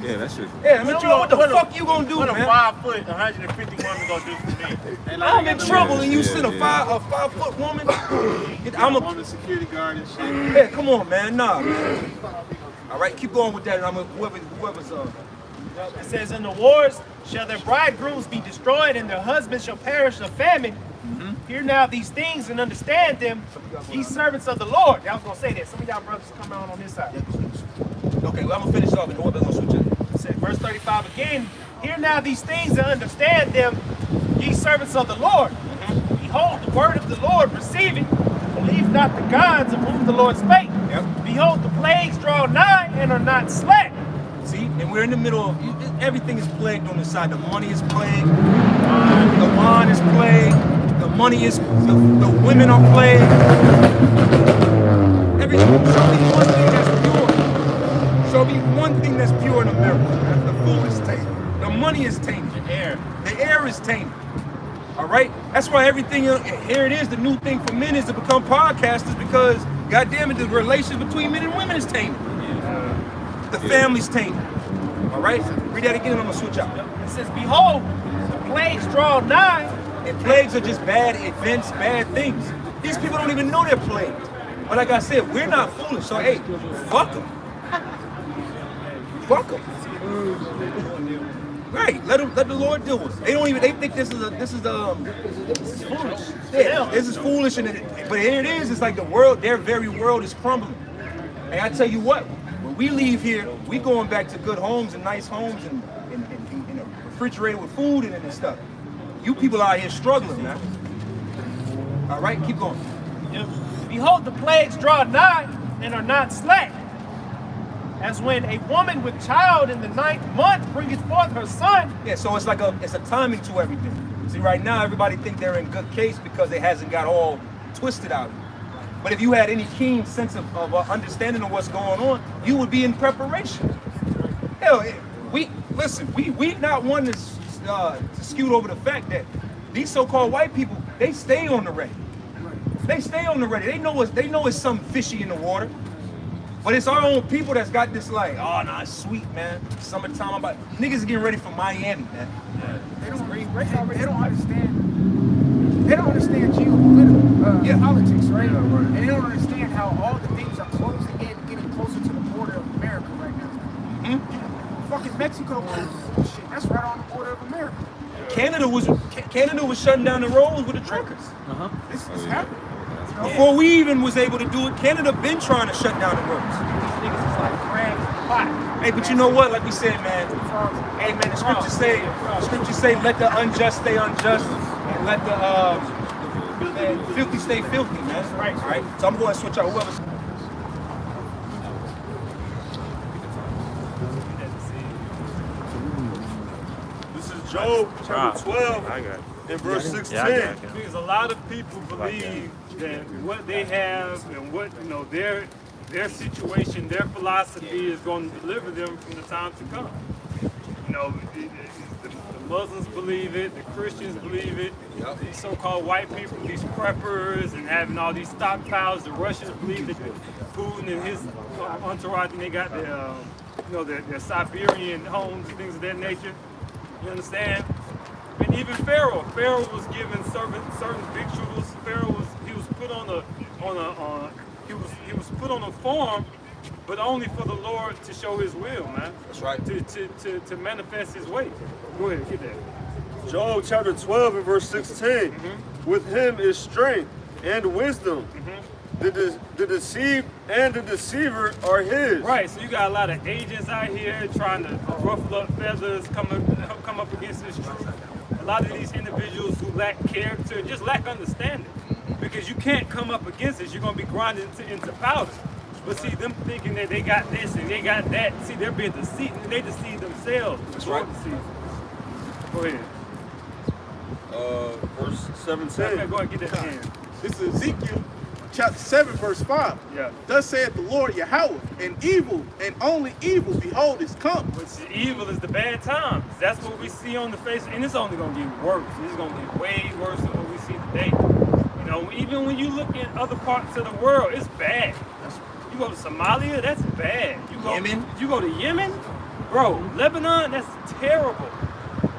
Yeah, that's true. Yeah, I mean, what the fuck you gonna do, what man? a 5 foot, 150 woman gonna do for me? I'm in trouble and you send a 5 foot woman. I'm on the security guard and shit. Yeah, come on, man. Nah, man. All right, keep going with that. And I'm whoever's It says, in the wars shall their bridegrooms be destroyed, and their husbands shall perish of famine. Hear now these things and understand them, ye servants of the Lord. I was going to say that. Some of y'all brothers come on this side. Okay, well, I'm going to finish off and whoever's going to switch it. It says, verse 35 again, hear now these things and understand them, ye servants of the Lord. Behold, the word of the Lord receiving. Believe not the gods of whom the Lord spake. Behold, the plagues draw nigh and are not slack. See, and we're in the middle of, everything is plagued on this side. The money is plagued, the wine is plagued, the money is, the women are plagued. Everything. Show me one thing that's pure in America. The food is tainted. The money is tainted. The air is tainted. All right? That's why everything, here it is, the new thing for men is to become podcasters because, goddamn it, the relations between men and women is tainted. The family's tainted. All right? Read that again and I'm going to switch out. It says, behold, the plagues draw nigh. And plagues are just bad events, bad things. These people don't even know they're plagued. But like I said, we're not foolish. So, hey, fuck them. Fuck them. Right, let the Lord deal with it. They think this is foolish. Yeah, this is foolish, but here it is. It's like the world, their very world is crumbling. And I tell you what, when we leave here, we going back to good homes and nice homes and a refrigerator with food in it and stuff. You people out here struggling, man. All right, keep going. Behold, the plagues draw nigh and are not slack. As when a woman with child in the 9th month bringeth forth her son. Yeah, so it's like it's a timing to everything. See, right now everybody think they're in good case because it hasn't got all twisted out. But if you had any keen sense of understanding of what's going on, you would be in preparation. Hell, we not one to scoot over the fact that these so-called white people, they stay on the ready. They stay on the ready. They know it's something fishy in the water. But it's our own people that's got this like, oh, nah, it's sweet, man. Summertime, niggas are getting ready for Miami, man. They don't understand. They don't understand geopolitical politics, right? And they don't understand how all the things are closing in, getting closer to the border of America right now. Fucking Mexico, shit, that's right on the border of America. Canada was shutting down the roads with the truckers. This is happening. Before we even was able to do it, Canada been trying to shut down the works. These niggas is like crab in the pot. Hey, but you know what? Like we said, man. Hey, man, the scriptures say, let the unjust stay unjust, and let the filthy stay filthy, man. Right. All right. So I'm going to switch out whoever's. This is Job chapter 12 and verse 16. Because a lot of people believe that what they have and what their situation, their philosophy is going to deliver them from the time to come. The Muslims believe it, the Christians believe it, these so-called white people, these preppers and having all these stockpiles, the Russians believe that Putin and his entourage, and they got their Siberian homes and things of that nature. You understand? And even Pharaoh was given certain victuals. Pharaoh was put on a farm, but only for the Lord to show His will, man. That's right. To manifest His way. Go ahead, get that. Job chapter 12 and verse 16. With him is strength and wisdom. The deceived and the deceiver are his. Right, so you got a lot of agents out here trying to ruffle up feathers, come up against this truth. A lot of these individuals who lack character, just lack understanding. Because you can't come up against this, you're going to be grinded into powder. But see, them thinking that they got this and they got that, see, they're being deceived, and they deceive themselves. That's right. Go ahead. Verse 17. Go ahead and get that hand. This is Ezekiel chapter 7, verse 5. Yeah. Thus saith the Lord Yahweh, and evil, and only evil, behold, is come. But evil is the bad times. That's what we see on the face, and it's only going to get worse. It's going to get way worse than what we see today. Even when you look in other parts of the world, it's bad. You go to Somalia, that's bad. You go to Yemen, bro, Lebanon, that's terrible.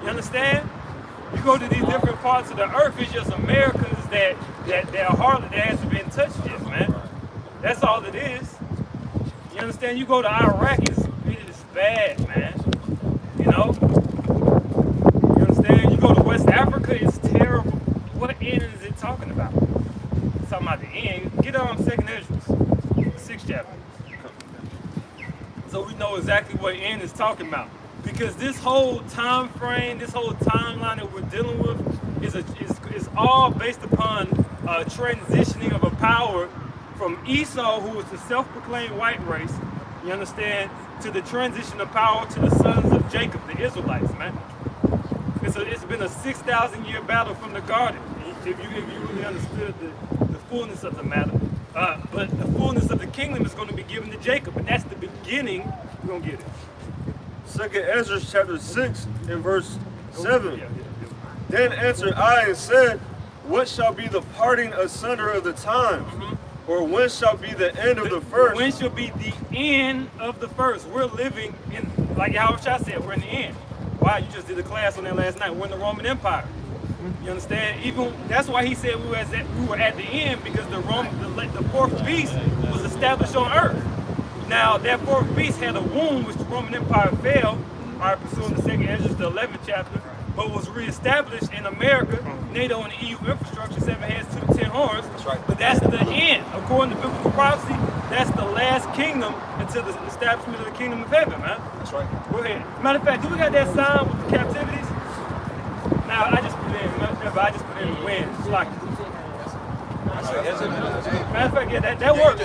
You understand? You go to these different parts of the earth, it's just Americans that hardly that hasn't been touched yet, man. That's all it is. You understand? You go to Iraq, it's bad, man. You understand? You go to West Africa, it's terrible. What end is it talking about? It's talking about the end. Get on 2nd Ezra, 6th chapter. So we know exactly what end is talking about. Because this whole time frame, this whole timeline that we're dealing with is all based upon transitioning of a power from Esau, who was the self-proclaimed white race, you understand, to the transition of power to the sons of Jacob, the Israelites, man. It's been a 6,000-year battle from the garden, if you really understood the fullness of the matter. But the fullness of the kingdom is going to be given to Jacob, and that's the beginning. We're going to get it. 2nd Ezra chapter 6 and verse 7. Then answered I and said, what shall be the parting asunder of the times? Or when shall be the end of the first? When shall be the end of the first? We're living in, like Yahushua said, we're in the end. Wow, you just did a class on that last night. We're in the Roman Empire. You understand? Even that's why he said we were at the end, because the fourth beast was established on earth. Now that fourth beast had a wound which the Roman Empire fell, pursuing the 2nd Ezra, the 11th chapter, but was reestablished in America, NATO and the EU infrastructure, 7 heads, 2 to 10 horns. That's right. But that's the end. According to biblical prophecy, that's the last kingdom until the establishment of the kingdom of heaven, man. That's right. Go ahead. Matter of fact, do we got that sign with the captivities? Now, I just put it in the wind. It's like, matter of fact, yeah, that works.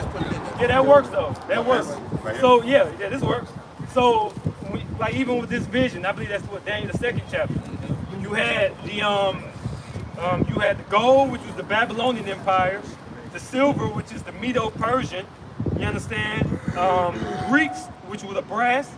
Yeah, that works though. That works. So yeah, this works. So even with this vision, I believe that's what Daniel the 2nd chapter. You had the gold, which was the Babylonian Empire, the silver, which is the Medo-Persian. You understand? Greeks, which were the brass.